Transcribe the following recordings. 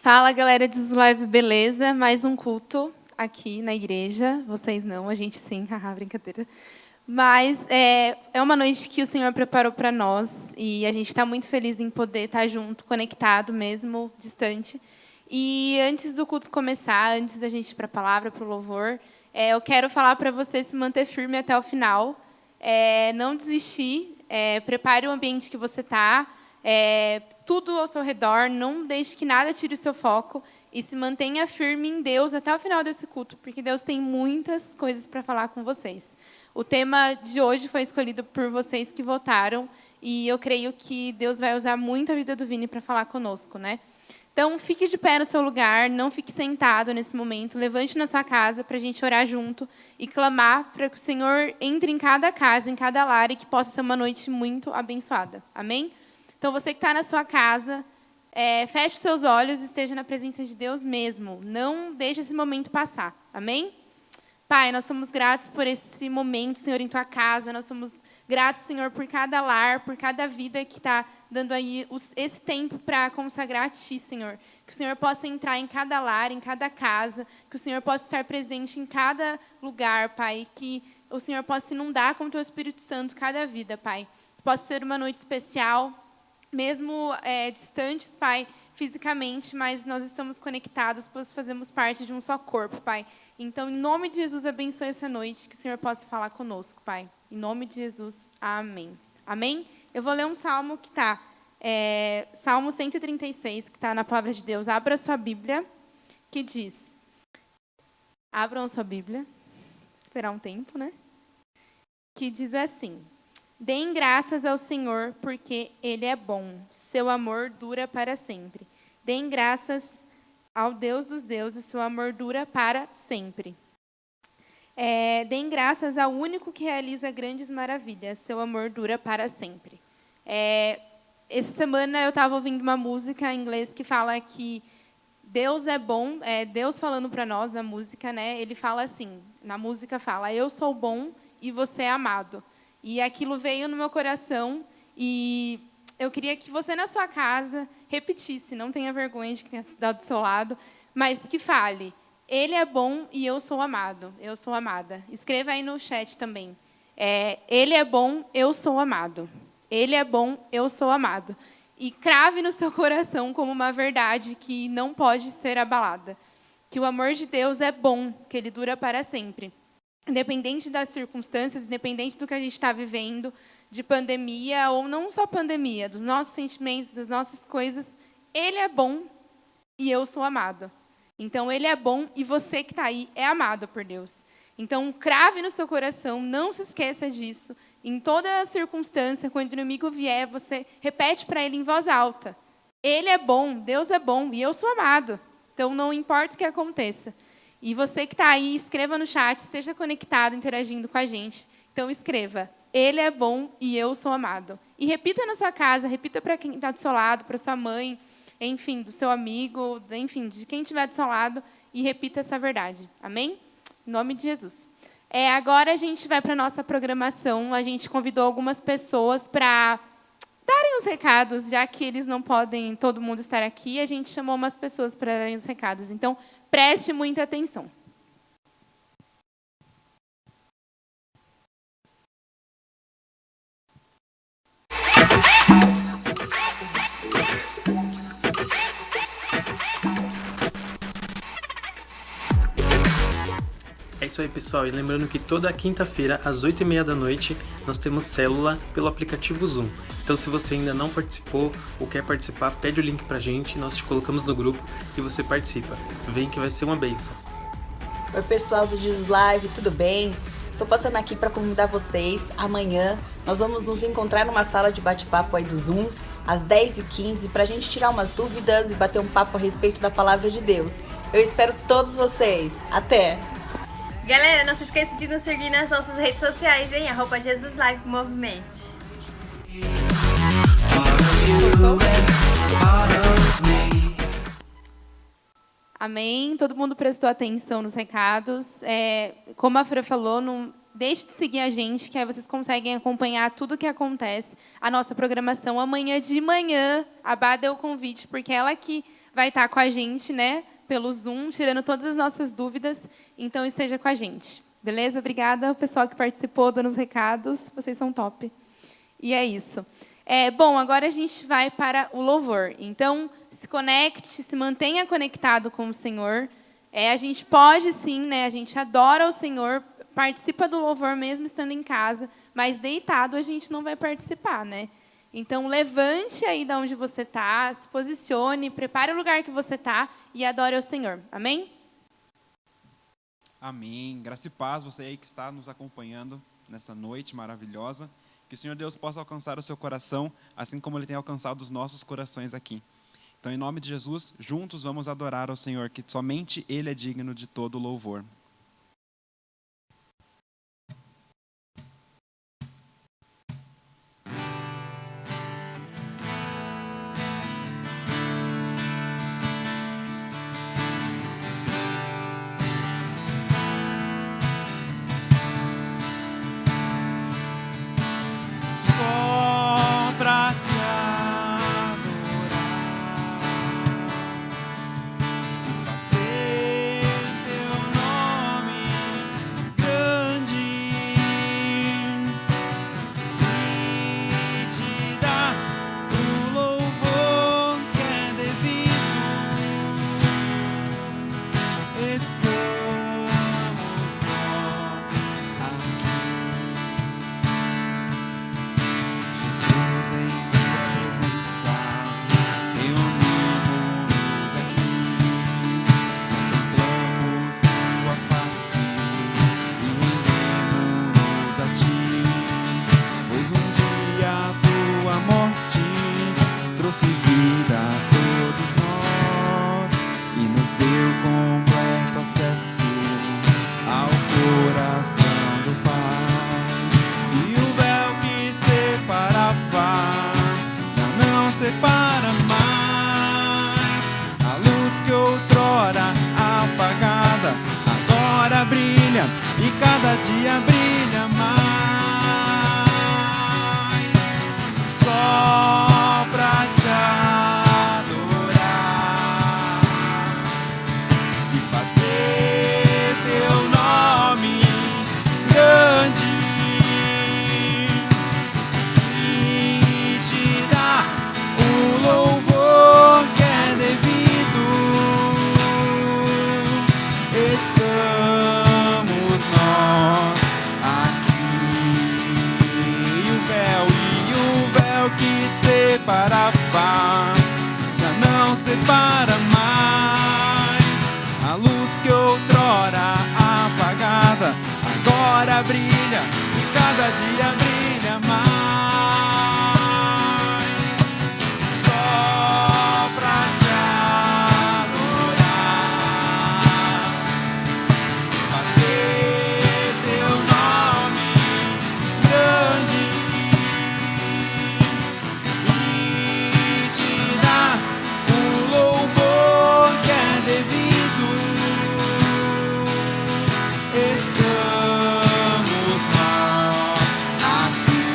Fala, galera de Live, beleza? Mais um culto aqui na igreja. Vocês não, a gente sim, haha, brincadeira. Mas é uma noite que o Senhor preparou para nós e a gente está muito feliz em poder estar junto, conectado mesmo, distante. E antes do culto começar, antes da gente ir para a palavra, para o louvor, eu quero falar para você se manter firme até o final, não desistir, prepare o ambiente que você está, tudo ao seu redor, não deixe que nada tire o seu foco e se mantenha firme em Deus até o final desse culto, porque Deus tem muitas coisas para falar com vocês. O tema de hoje foi escolhido por vocês que votaram e eu creio que Deus vai usar muito a vida do Vini para falar conosco, né? Então, fique de pé no seu lugar, não fique sentado nesse momento, levante na sua casa para a gente orar junto e clamar para que o Senhor entre em cada casa, em cada lar e que possa ser uma noite muito abençoada. Amém? Então, você que está na sua casa, feche os seus olhos e esteja na presença de Deus mesmo. Não deixe esse momento passar. Amém? Pai, nós somos gratos por esse momento, Senhor, em Tua casa. Nós somos gratos, Senhor, por cada lar, por cada vida que está dando aí esse tempo para consagrar a Ti, Senhor. Que o Senhor possa entrar em cada lar, em cada casa. Que o Senhor possa estar presente em cada lugar, Pai. Que o Senhor possa inundar com o Teu Espírito Santo cada vida, Pai. Que possa ser uma noite especial, mesmo distantes, Pai, fisicamente, mas nós estamos conectados, pois fazemos parte de um só corpo, Pai. Então, em nome de Jesus, abençoe essa noite, que o Senhor possa falar conosco, Pai. Em nome de Jesus, amém. Amém? Eu vou ler um salmo que está, Salmo 136, que está na Palavra de Deus. Abra a sua Bíblia, que diz... Abram a sua Bíblia. Esperar um tempo, né? Que diz assim... Deem graças ao Senhor, porque Ele é bom. Seu amor dura para sempre. Deem graças ao Deus dos deuses, seu amor dura para sempre. Deem graças ao único que realiza grandes maravilhas, seu amor dura para sempre. Essa semana eu estava ouvindo uma música em inglês que fala que Deus é bom, Deus falando para nós na música, né? Ele fala assim, na música fala, eu sou bom e você é amado. E aquilo veio no meu coração e eu queria que você, na sua casa, repetisse. Não tenha vergonha de quem está do seu lado, mas que fale. Ele é bom e eu sou amado. Eu sou amada. Escreva aí no chat também. Ele é bom, eu sou amado. Ele é bom, eu sou amado. E crave no seu coração como uma verdade que não pode ser abalada. Que o amor de Deus é bom, que ele dura para sempre. Independente das circunstâncias, independente do que a gente está vivendo, de pandemia, ou não só pandemia, dos nossos sentimentos, das nossas coisas, Ele é bom e eu sou amado. Então, Ele é bom e você que está aí é amado por Deus. Então, crave no seu coração, não se esqueça disso. Em toda circunstância, quando o inimigo vier, você repete para ele em voz alta. Ele é bom, Deus é bom e eu sou amado. Então, não importa o que aconteça. E você que está aí, escreva no chat, esteja conectado, interagindo com a gente. Então, escreva, Ele é bom e eu sou amado. E repita na sua casa, repita para quem está do seu lado, para sua mãe, enfim, do seu amigo, enfim, de quem estiver do seu lado, e repita essa verdade. Amém? Em nome de Jesus. Agora a gente vai para a nossa programação. A gente convidou algumas pessoas para darem os recados, já que eles não podem, todo mundo estar aqui, a gente chamou umas pessoas para darem os recados. Então, preste muita atenção. É isso aí, pessoal. E lembrando que toda quinta-feira, às 8h30 da noite, nós temos célula pelo aplicativo Zoom. Então, se você ainda não participou ou quer participar, pede o link pra gente, nós te colocamos no grupo e você participa. Vem que vai ser uma bênção. Oi, pessoal do Jesus Live, tudo bem? Estou passando aqui para convidar vocês. Amanhã nós vamos nos encontrar numa sala de bate-papo aí do Zoom, às 10h15, para a gente tirar umas dúvidas e bater um papo a respeito da Palavra de Deus. Eu espero todos vocês. Até! Galera, não se esqueça de nos seguir nas nossas redes sociais, hein? @JesusLive Movimente. Amém? Todo mundo prestou atenção nos recados. Como a Fran falou, não deixe de seguir a gente, que aí vocês conseguem acompanhar tudo o que acontece. A nossa programação amanhã de manhã, a Bá deu o convite, porque ela que vai estar com a gente, né, pelo Zoom, tirando todas as nossas dúvidas. Então, esteja com a gente. Beleza? Obrigada, o pessoal que participou, dando os recados. Vocês são top. E é isso. Bom, agora a gente vai para o louvor. Então, se conecte, se mantenha conectado com o Senhor. A gente pode, sim, né, a gente adora o Senhor, participa do louvor mesmo estando em casa, mas deitado a gente não vai participar, né? Então, levante aí de onde você está, se posicione, prepare o lugar que você está e adore ao Senhor. Amém? Amém. Graça e paz, você aí que está nos acompanhando nessa noite maravilhosa. Que o Senhor Deus possa alcançar o seu coração, assim como Ele tem alcançado os nossos corações aqui. Então, em nome de Jesus, juntos vamos adorar ao Senhor, que somente Ele é digno de todo louvor. Só pra te adorar e fazer teu nome grande e te dar o louvor que é devido. Estamos nós aqui. Jesus, em tua presença, reunimos aqui, contemplamos tua face e rendemos a ti, pois um dia a tua morte trouxe vida a todos nós e nos deu completo acesso ao coração do Pai. E o véu que separava já não separa mais. A luz que outrora apagada agora brilha e cada dia brilha mais. Só pra te adorar e fazer teu nome grande e te dar o louvor que é devido. Estamos nós aqui. E o véu que separava já não separa mais. A luz que outrora apagada agora brilha e cada dia brilha mais. Só pra te adorar, fazer teu nome grande e te dar o louvor que é devido. Estamos nós aqui.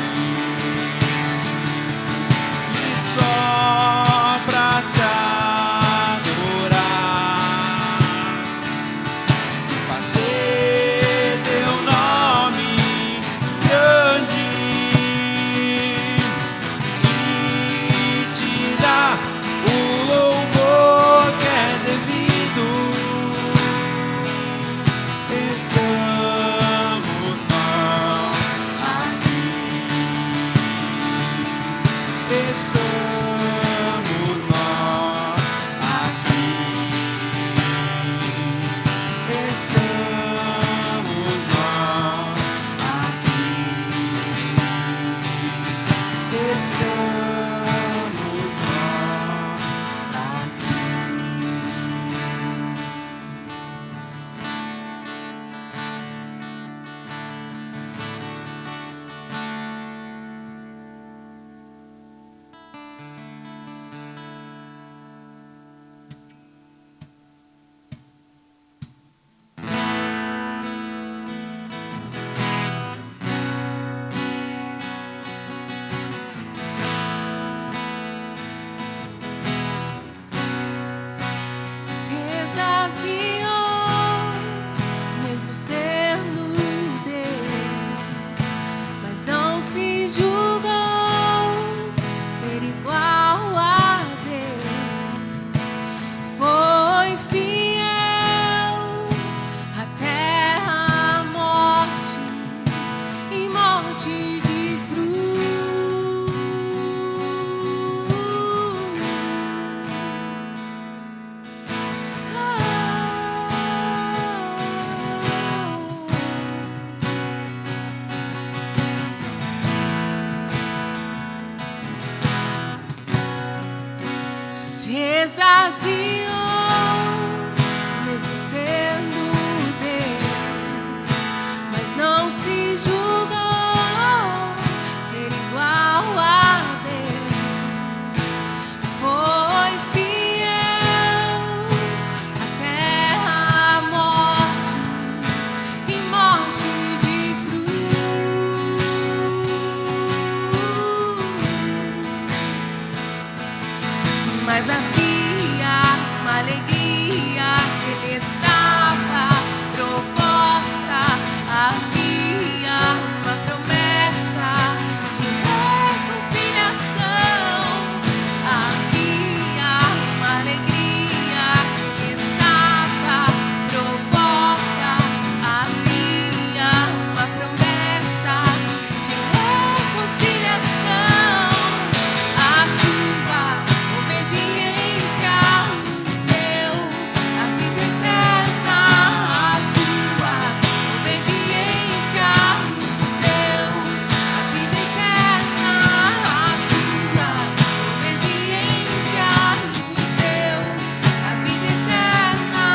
E só pra te adorar e fazer teu nome grande e te dar o louvor que é devido. Estamos nós aqui. Estamos nós aqui. Estamos nós aqui. Estamos nós aqui. exasiou, mesmo sendo Deus, mas não se julgou ser igual a Deus. Foi fiel até a morte, e morte de cruz. Mas havia uma alegria que lhe estava proposta, havia uma promessa de reconciliação, havia uma alegria que lhe estava proposta, havia uma promessa de reconciliação. A tua obediência nos deu a vida eterna. A tua obediência nos deu a vida eterna. A tua obediência nos deu a vida eterna.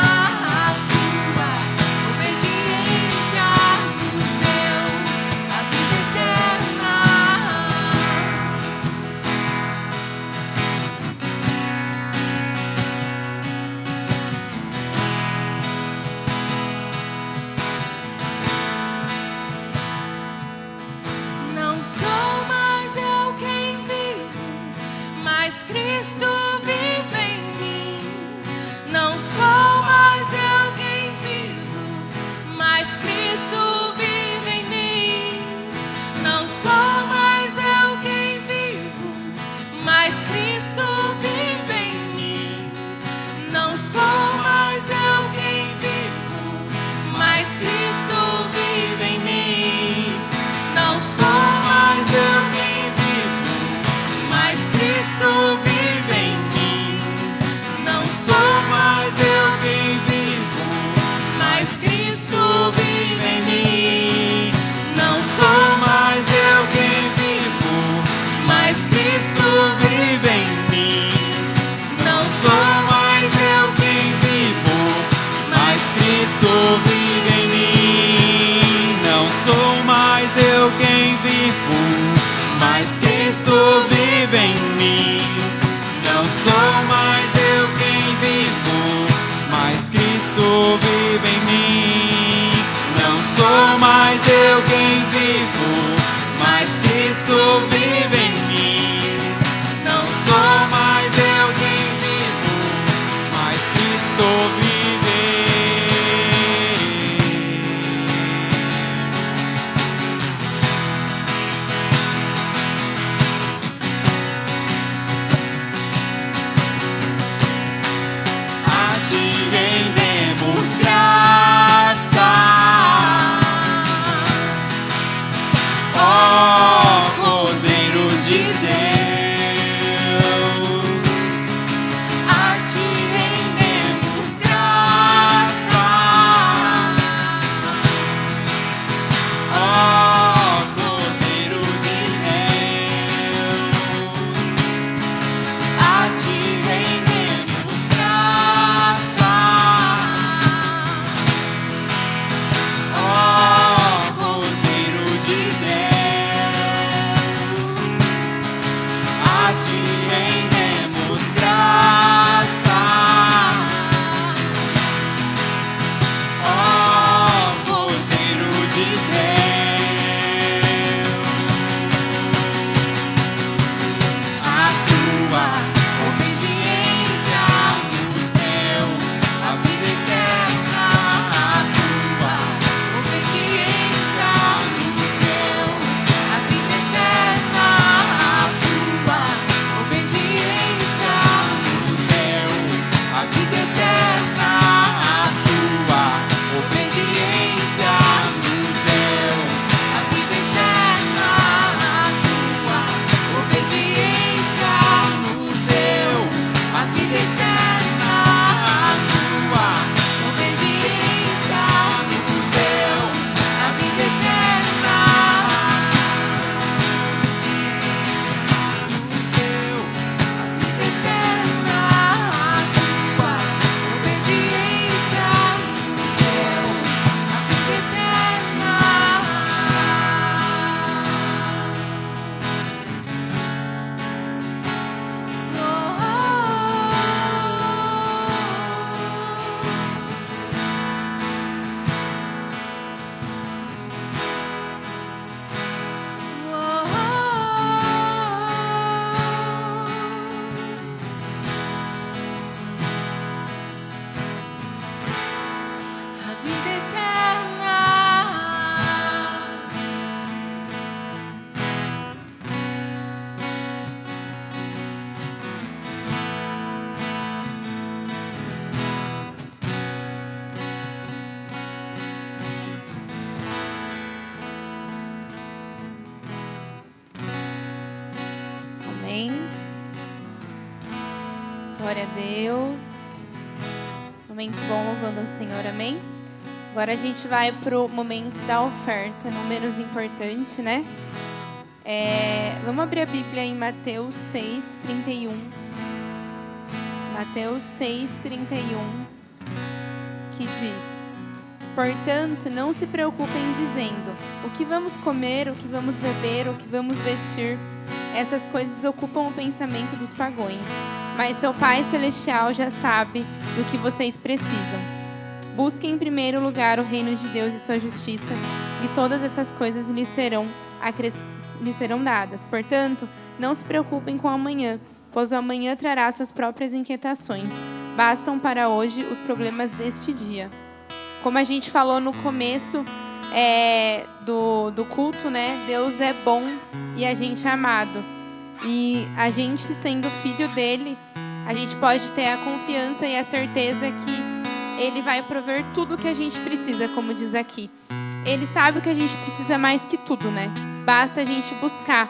A tua obediência nos deu a vida eterna. Não sou mais eu quem vivo, mas Cristo vive em mim. Não sou mais eu quem vivo, mas Cristo vive em mim. Não sou mais eu quem vivo, mas Cristo vive em mim. Não sou mais eu quem vivo, mas Cristo vive em mim. Não sou mais eu quem vivo, mas Cristo vive em mim. Não sou mais eu quem vivo, mas Cristo vive em mim. Não sou mais eu quem vivo, mas Cristo vive em mim. Não sou mais eu quem vivo, mas Cristo vive em mim. Não sou mais eu quem vivo, mas Cristo vive em mim. Não sou mais eu quem vivo, mas Cristo vive em mim. Não sou mais eu quem vivo, mas Cristo vive em mim. Não sou mais eu quem vivo, mas Cristo vive. A ti rendemos graça, ó Cordeiro de Deus. Glória a Deus. Momento bom louvando ao Senhor, amém? Agora a gente vai pro momento da oferta, não menos importante, né? Vamos abrir a Bíblia em Mateus 6:31. Mateus 6:31, que diz: portanto, não se preocupem dizendo: o que vamos comer, o que vamos beber, o que vamos vestir. Essas coisas ocupam o pensamento dos pagãos, mas seu Pai Celestial já sabe do que vocês precisam. Busquem em primeiro lugar o reino de Deus e sua justiça, e todas essas coisas lhes serão dadas. Portanto, não se preocupem com o amanhã, pois o amanhã trará suas próprias inquietações. Bastam para hoje os problemas deste dia. Como a gente falou no começo do culto, né? Deus é bom e a gente é amado. E a gente, sendo filho dele, a gente pode ter a confiança e a certeza que ele vai prover tudo o que a gente precisa, como diz aqui. Ele sabe o que a gente precisa mais que tudo, né? Basta a gente buscar.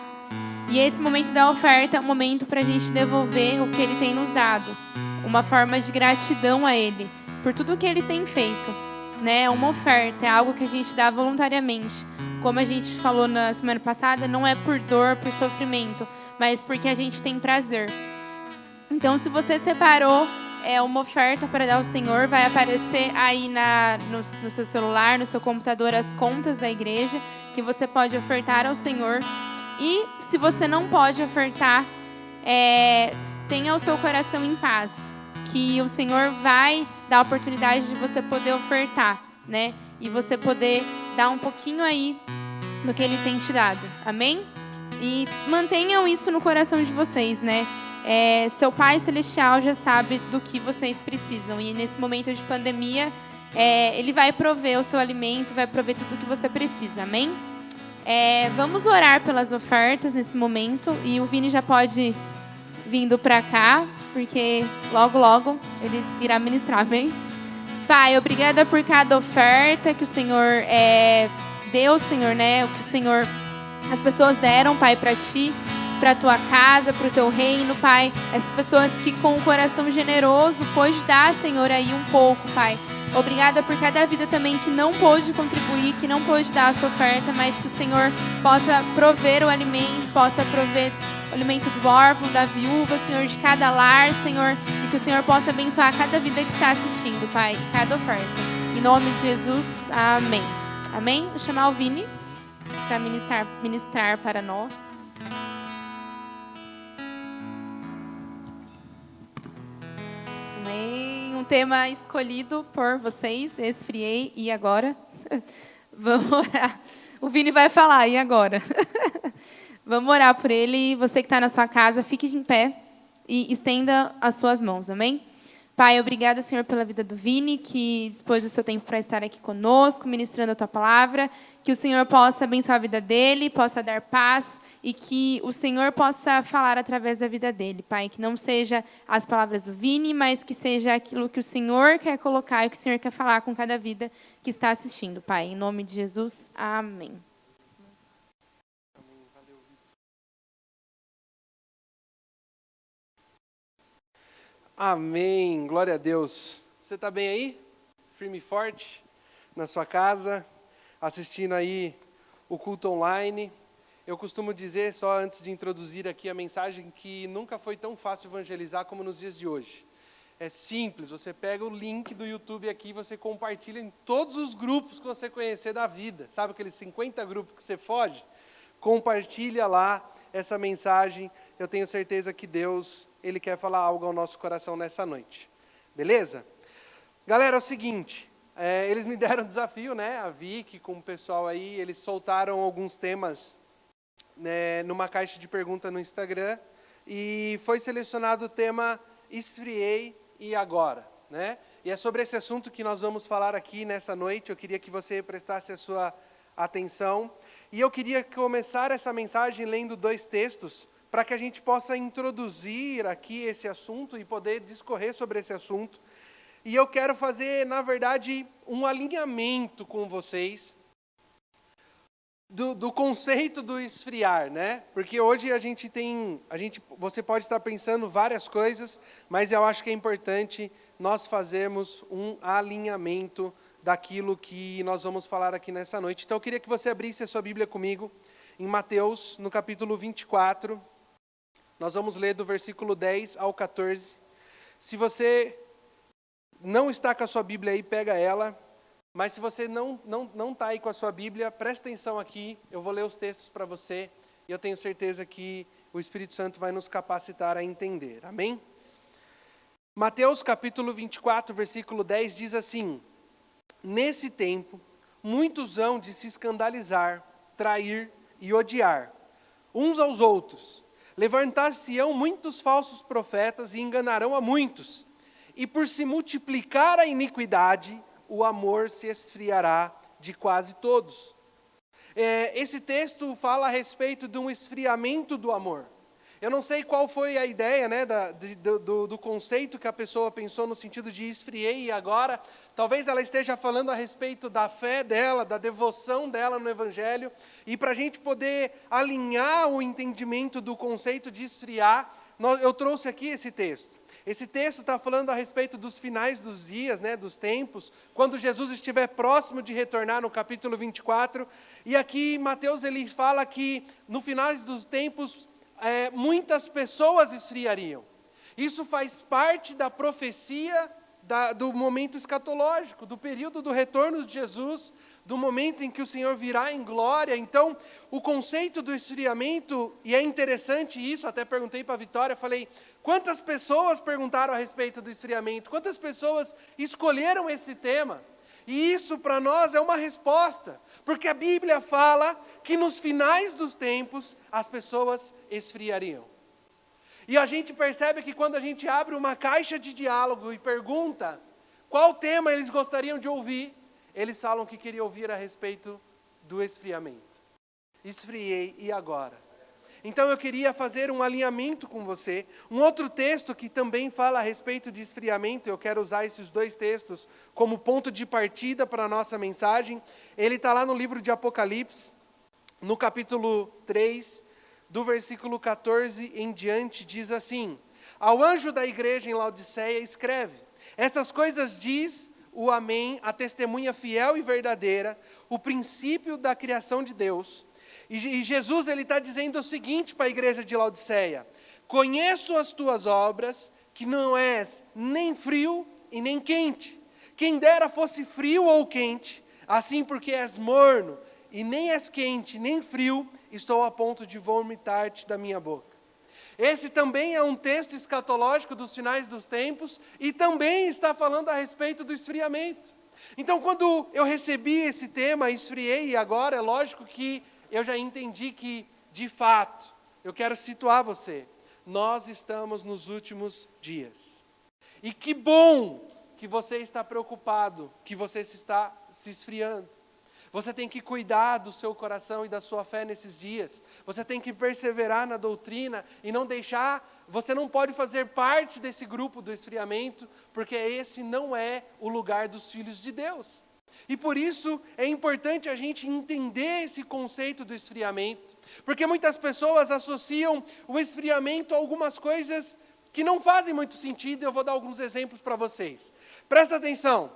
E esse momento da oferta é um momento para a gente devolver o que ele tem nos dado. Uma forma de gratidão a ele por tudo o que ele tem feito. Né? É uma oferta, é algo que a gente dá voluntariamente. Como a gente falou na semana passada, não é por dor, por sofrimento, mas porque a gente tem prazer. Então, se você separou uma oferta para dar ao Senhor, vai aparecer aí no seu celular, no seu computador, as contas da igreja, que você pode ofertar ao Senhor. E se você não pode ofertar, tenha o seu coração em paz, que o Senhor vai dar a oportunidade de você poder ofertar, né? E você poder dar um pouquinho aí do que Ele tem te dado, amém? E mantenham isso no coração de vocês, né? Seu Pai Celestial já sabe do que vocês precisam, e nesse momento de pandemia, Ele vai prover o seu alimento, vai prover tudo o que você precisa, amém? Vamos orar pelas ofertas nesse momento, e o Vini já pode vindo para cá, porque logo ele irá ministrar, amém? Pai, obrigada por cada oferta que o Senhor deu, Senhor, né? O que o Senhor, as pessoas deram, Pai, para Ti, para a Tua casa, para o Teu reino, Pai. Essas pessoas que com o coração generoso pôde dar, Senhor, aí um pouco, Pai. Obrigada por cada vida também que não pôde contribuir, que não pôde dar a sua oferta, mas que o Senhor possa prover o alimento, possa prover o alimento do órfão, da viúva, Senhor, de cada lar, Senhor, e que o Senhor possa abençoar cada vida que está assistindo, Pai, cada oferta. Em nome de Jesus, amém. Amém? Vou chamar o Vini para ministrar para nós. Amém. Um tema escolhido por vocês, esfriei, e agora? Vamos orar. O Vini vai falar, e agora? Vamos orar por ele. Você que está na sua casa, fique em pé e estenda as suas mãos, amém? Pai, obrigada, Senhor, pela vida do Vini, que dispôs do seu tempo para estar aqui conosco, ministrando a Tua palavra, que o Senhor possa abençoar a vida dele, possa dar paz, e que o Senhor possa falar através da vida dele, Pai, que não seja as palavras do Vini, mas que seja aquilo que o Senhor quer colocar e que o Senhor quer falar com cada vida que está assistindo, Pai. Em nome de Jesus, amém. Amém, glória a Deus. Você está bem aí? Firme e forte? Na sua casa, assistindo aí o culto online. Eu costumo dizer, só antes de introduzir aqui a mensagem, que nunca foi tão fácil evangelizar como nos dias de hoje. É simples, você pega o link do YouTube aqui e você compartilha em todos os grupos que você conhecer da vida. Sabe aqueles 50 grupos que você foge? Compartilha lá essa mensagem. Eu tenho certeza que Deus, Ele quer falar algo ao nosso coração nessa noite. Beleza? Galera, é o seguinte, eles me deram um desafio, né? A Vicky com o pessoal aí, eles soltaram alguns temas numa caixa de pergunta no Instagram, e foi selecionado o tema Esfriei e agora, né? E é sobre esse assunto que nós vamos falar aqui nessa noite. Eu queria que você prestasse a sua atenção. E eu queria começar essa mensagem lendo 2 textos, para que a gente possa introduzir aqui esse assunto e poder discorrer sobre esse assunto. E eu quero fazer, na verdade, um alinhamento com vocês do conceito do esfriar, né? Porque hoje você pode estar pensando várias coisas, mas eu acho que é importante nós fazermos um alinhamento daquilo que nós vamos falar aqui nessa noite. Então eu queria que você abrisse a sua Bíblia comigo em Mateus, no capítulo 24. Nós vamos ler do versículo 10 ao 14. Se você não está com a sua Bíblia aí, pega ela. Mas se você não está aí com a sua Bíblia, presta atenção aqui, eu vou ler os textos para você, e eu tenho certeza que o Espírito Santo vai nos capacitar a entender, amém? Mateus capítulo 24, versículo 10 diz assim: Nesse tempo, muitos hão de se escandalizar, trair e odiar, uns aos outros. Levantar-se-ão muitos falsos profetas e enganarão a muitos, e por se multiplicar a iniquidade, o amor se esfriará de quase todos. Esse texto fala a respeito de um esfriamento do amor. Eu não sei qual foi a ideia, né, do conceito que a pessoa pensou no sentido de esfriei e agora. Talvez ela esteja falando a respeito da fé dela, da devoção dela no Evangelho. E para a gente poder alinhar o entendimento do conceito de esfriar, eu trouxe aqui esse texto. Esse texto está falando a respeito dos finais dos dias, né, dos tempos, quando Jesus estiver próximo de retornar no capítulo 24. E aqui Mateus ele fala que no final dos tempos muitas pessoas esfriariam. Isso faz parte da profecia do momento escatológico, do período do retorno de Jesus, do momento em que o Senhor virá em glória. Então, o conceito do esfriamento, e é interessante isso, até perguntei para a Vitória, falei, quantas pessoas perguntaram a respeito do esfriamento? Quantas pessoas escolheram esse tema? E isso para nós é uma resposta, porque a Bíblia fala que nos finais dos tempos as pessoas esfriariam. E a gente percebe que quando a gente abre uma caixa de diálogo e pergunta qual tema eles gostariam de ouvir, eles falam que queriam ouvir a respeito do esfriamento. Esfriei, e agora? Então eu queria fazer um alinhamento com você. Um outro texto que também fala a respeito de esfriamento, eu quero usar esses dois textos como ponto de partida para a nossa mensagem. Ele está lá no livro de Apocalipse, no capítulo 3, do versículo 14 em diante, diz assim: Ao anjo da igreja em Laodiceia escreve: Essas coisas diz o Amém, a testemunha fiel e verdadeira, o princípio da criação de Deus. E Jesus ele está dizendo o seguinte para a igreja de Laodiceia: Conheço as tuas obras, que não és nem frio e nem quente. Quem dera fosse frio ou quente, assim porque és morno, e nem és quente, nem frio, estou a ponto de vomitar-te da minha boca. Esse também é um texto escatológico dos finais dos tempos, e também está falando a respeito do esfriamento. Então, quando eu recebi esse tema, esfriei, e agora é lógico que eu já entendi que, de fato, eu quero situar você. Nós estamos nos últimos dias. E que bom que você está preocupado, que você está se esfriando. Você tem que cuidar do seu coração e da sua fé nesses dias. Você tem que perseverar na doutrina e não deixar... Você não pode fazer parte desse grupo do esfriamento, porque esse não é o lugar dos filhos de Deus. E por isso é importante a gente entender esse conceito do esfriamento, porque muitas pessoas associam o esfriamento a algumas coisas que não fazem muito sentido. Eu vou dar alguns exemplos para vocês. Presta atenção.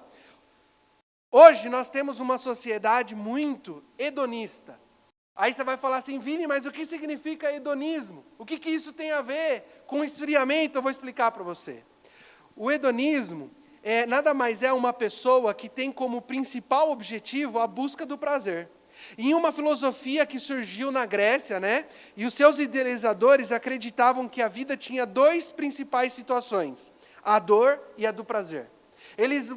Hoje nós temos uma sociedade muito hedonista. Aí você vai falar assim, Vini, mas o que significa hedonismo? O que isso tem a ver com esfriamento? Eu vou explicar para você. O hedonismo nada mais é uma pessoa que tem como principal objetivo a busca do prazer. Em uma filosofia que surgiu na Grécia, né, e os seus idealizadores acreditavam que a vida tinha duas principais situações, a dor e a do prazer. Eles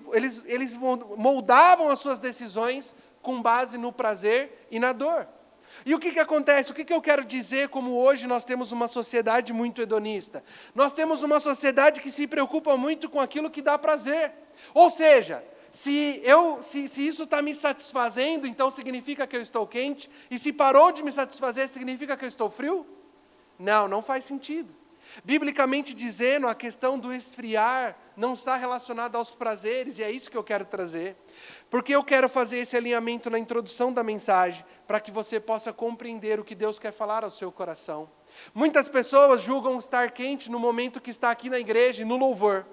moldavam as suas decisões com base no prazer e na dor. E o que acontece? O que eu quero dizer como hoje nós temos uma sociedade muito hedonista? Nós temos uma sociedade que se preocupa muito com aquilo que dá prazer. Ou seja, se isso está me satisfazendo, então significa que eu estou quente. E se parou de me satisfazer, significa que eu estou frio? Não faz sentido. Biblicamente dizendo, a questão do esfriar não está relacionada aos prazeres, e é isso que eu quero trazer. Porque eu quero fazer esse alinhamento na introdução da mensagem, para que você possa compreender o que Deus quer falar ao seu coração. Muitas pessoas julgam estar quente no momento que está aqui na igreja e no louvor.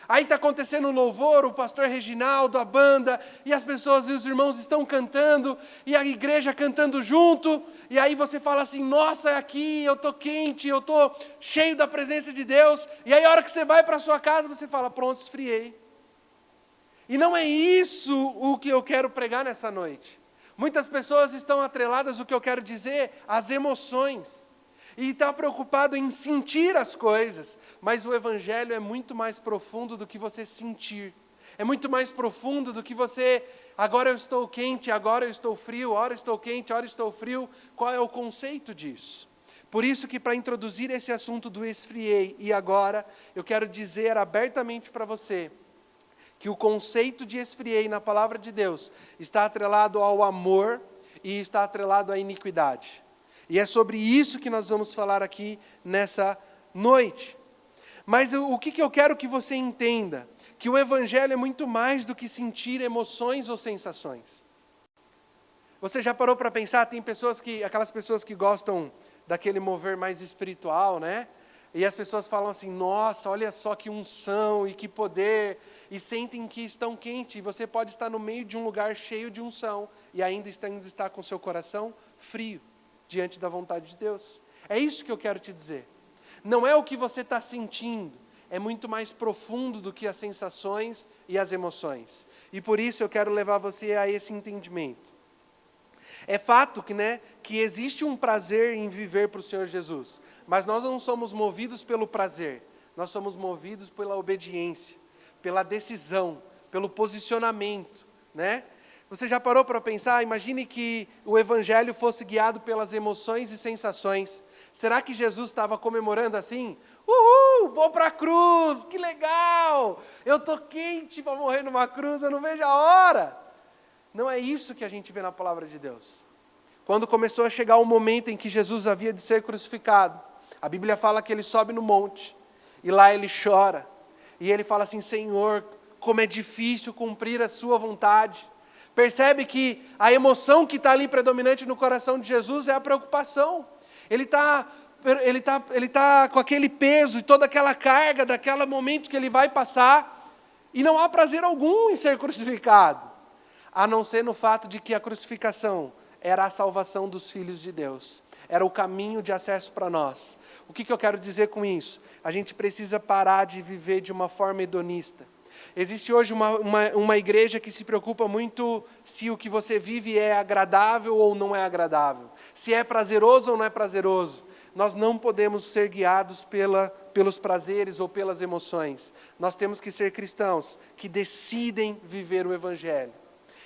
Aí está acontecendo o louvor, o pastor Reginaldo, a banda, e as pessoas e os irmãos estão cantando, e a igreja cantando junto, e aí você fala assim, nossa, é aqui, eu estou quente, eu estou cheio da presença de Deus, e aí a hora que você vai para a sua casa, você fala, pronto, esfriei. E não é isso o que eu quero pregar nessa noite. Muitas pessoas estão atreladas, o que eu quero dizer, às emoções. E está preocupado em sentir as coisas, mas o Evangelho é muito mais profundo do que você sentir. É muito mais profundo do que você, agora eu estou quente, agora eu estou frio, ora eu estou quente, ora eu estou frio. Qual é o conceito disso? Por isso que para introduzir esse assunto do esfriei e agora, eu quero dizer abertamente para você, que o conceito de esfriei na palavra de Deus está atrelado ao amor e está atrelado à iniquidade. E é sobre isso que nós vamos falar aqui nessa noite. Mas o que eu quero que você entenda? Que o Evangelho é muito mais do que sentir emoções ou sensações. Você já parou para pensar, tem aquelas pessoas que gostam daquele mover mais espiritual, né? E as pessoas falam assim, nossa, olha só que unção e que poder, e sentem que estão quentes, e você pode estar no meio de um lugar cheio de unção, e ainda está com seu coração frio, diante da vontade de Deus. É isso que eu quero te dizer. Não é o que você está sentindo, é muito mais profundo do que as sensações e as emoções. E por isso eu quero levar você a esse entendimento. É fato que existe um prazer em viver para o Senhor Jesus, mas nós não somos movidos pelo prazer, nós somos movidos pela obediência, pela decisão, pelo posicionamento, né? Você já parou para pensar? Imagine que o Evangelho fosse guiado pelas emoções e sensações. Será que Jesus estava comemorando assim? Uhul, vou para a cruz, que legal! Eu estou quente para morrer numa cruz, eu não vejo a hora. Não é isso que a gente vê na palavra de Deus. Quando começou a chegar o momento em que Jesus havia de ser crucificado, a Bíblia fala que ele sobe no monte, e lá ele chora. E ele fala assim, Senhor, como é difícil cumprir a sua vontade. Percebe que a emoção que está ali predominante no coração de Jesus é a preocupação. Ele está com aquele peso e toda aquela carga daquele momento que ele vai passar, e não há prazer algum em ser crucificado, a não ser no fato de que a crucificação era a salvação dos filhos de Deus, era o caminho de acesso para nós. O que eu quero dizer com isso? A gente precisa parar de viver de uma forma hedonista. Existe hoje uma igreja que se preocupa muito se o que você vive é agradável ou não é agradável, se é prazeroso ou não é prazeroso. Nós não podemos ser guiados pelos prazeres ou pelas emoções. Nós temos que ser cristãos que decidem viver o Evangelho.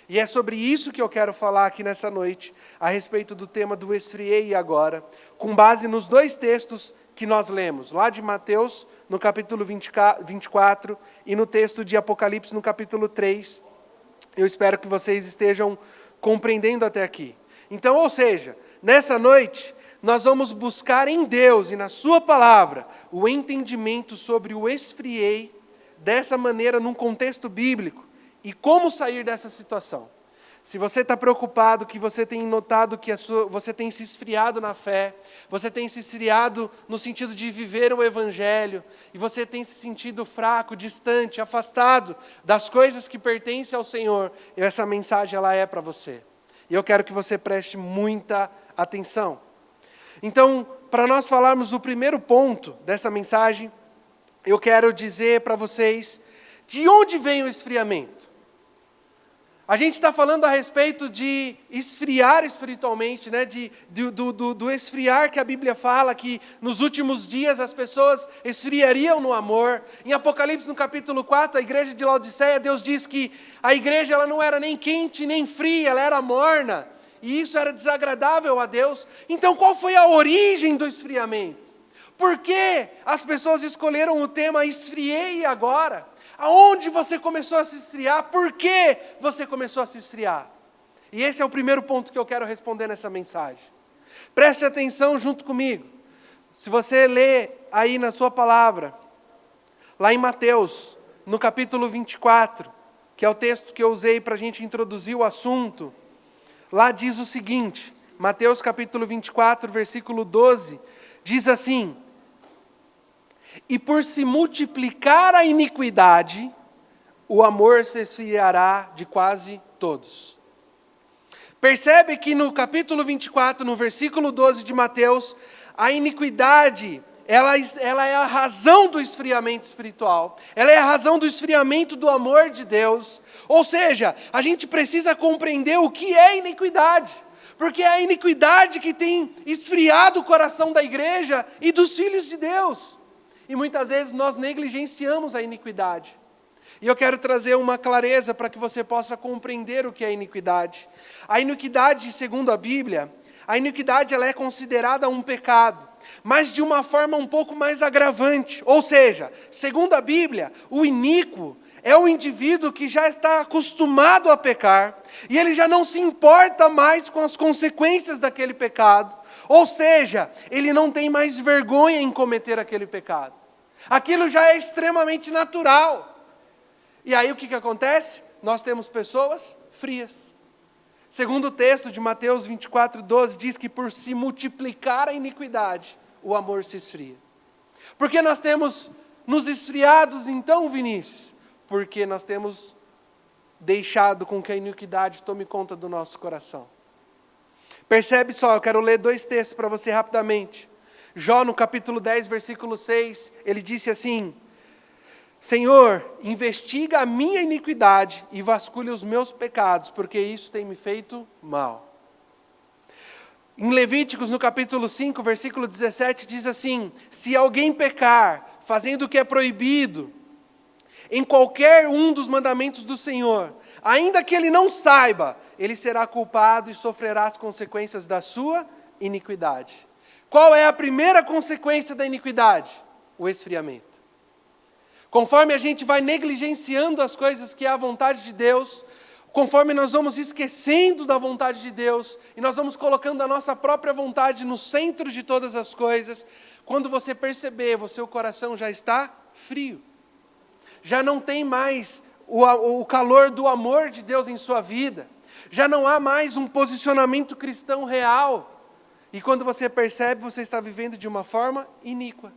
E é sobre isso que eu quero falar aqui nessa noite, a respeito do tema do esfriei agora, com base nos dois textos que nós lemos, lá de Mateus, no capítulo 24, e no texto de Apocalipse, no capítulo 3. Eu espero que vocês estejam compreendendo até aqui. Então, ou seja, nessa noite, nós vamos buscar em Deus e na sua palavra o entendimento sobre o esfriei, dessa maneira, num contexto bíblico, e como sair dessa situação. Se você está preocupado, que você tem notado que você tem se esfriado na fé, você tem se esfriado no sentido de viver o Evangelho, e você tem se sentido fraco, distante, afastado das coisas que pertencem ao Senhor, essa mensagem ela é para você. E eu quero que você preste muita atenção. Então, para nós falarmos do primeiro ponto dessa mensagem, eu quero dizer para vocês de onde vem o esfriamento. A gente está falando a respeito de esfriar espiritualmente, né? do esfriar que a Bíblia fala, que nos últimos dias as pessoas esfriariam no amor. Em Apocalipse, no capítulo 4, a igreja de Laodiceia, Deus diz que a igreja ela não era nem quente nem fria, ela era morna. E isso era desagradável a Deus. Então qual foi a origem do esfriamento? Por que as pessoas escolheram o tema esfriei agora? Aonde você começou a se esfriar? Por que você começou a se esfriar? E esse é o primeiro ponto que eu quero responder nessa mensagem. Preste atenção junto comigo. Se você ler aí na sua palavra, lá em Mateus, no capítulo 24, que é o texto que eu usei para a gente introduzir o assunto, lá diz o seguinte, Mateus capítulo 24, versículo 12, diz assim: e por se multiplicar a iniquidade, o amor se esfriará de quase todos. Percebe que no capítulo 24, no versículo 12 de Mateus, a iniquidade, ela é a razão do esfriamento espiritual. Ela é a razão do esfriamento do amor de Deus. Ou seja, a gente precisa compreender o que é iniquidade. Porque é a iniquidade que tem esfriado o coração da igreja e dos filhos de Deus. E muitas vezes nós negligenciamos a iniquidade. E eu quero trazer uma clareza para que você possa compreender o que é iniquidade. A iniquidade, segundo a Bíblia, a iniquidade ela é considerada um pecado, mas de uma forma um pouco mais agravante. Ou seja, segundo a Bíblia, o iníquo é o indivíduo que já está acostumado a pecar, e ele já não se importa mais com as consequências daquele pecado. Ou seja, ele não tem mais vergonha em cometer aquele pecado. Aquilo já é extremamente natural. E aí o que acontece? Nós temos pessoas frias. Segundo o texto de Mateus 24, 12, diz que por se multiplicar a iniquidade, o amor se esfria. Por que nós temos nos esfriados então, Vinícius? Porque nós temos deixado com que a iniquidade tome conta do nosso coração. Percebe só, eu quero ler 2 textos para você rapidamente. Jó no capítulo 10, versículo 6, ele disse assim: Senhor, investiga a minha iniquidade e vasculha os meus pecados, porque isso tem me feito mal. Em Levíticos, no capítulo 5, versículo 17, diz assim: se alguém pecar, fazendo o que é proibido, em qualquer um dos mandamentos do Senhor, ainda que ele não saiba, ele será culpado e sofrerá as consequências da sua iniquidade. Qual é a primeira consequência da iniquidade? O esfriamento. Conforme a gente vai negligenciando as coisas que é a vontade de Deus, conforme nós vamos esquecendo da vontade de Deus, e nós vamos colocando a nossa própria vontade no centro de todas as coisas, quando você perceber, o seu coração já está frio. Já não tem mais o calor do amor de Deus em sua vida. Já não há mais um posicionamento cristão real. E quando você percebe, você está vivendo de uma forma iníqua.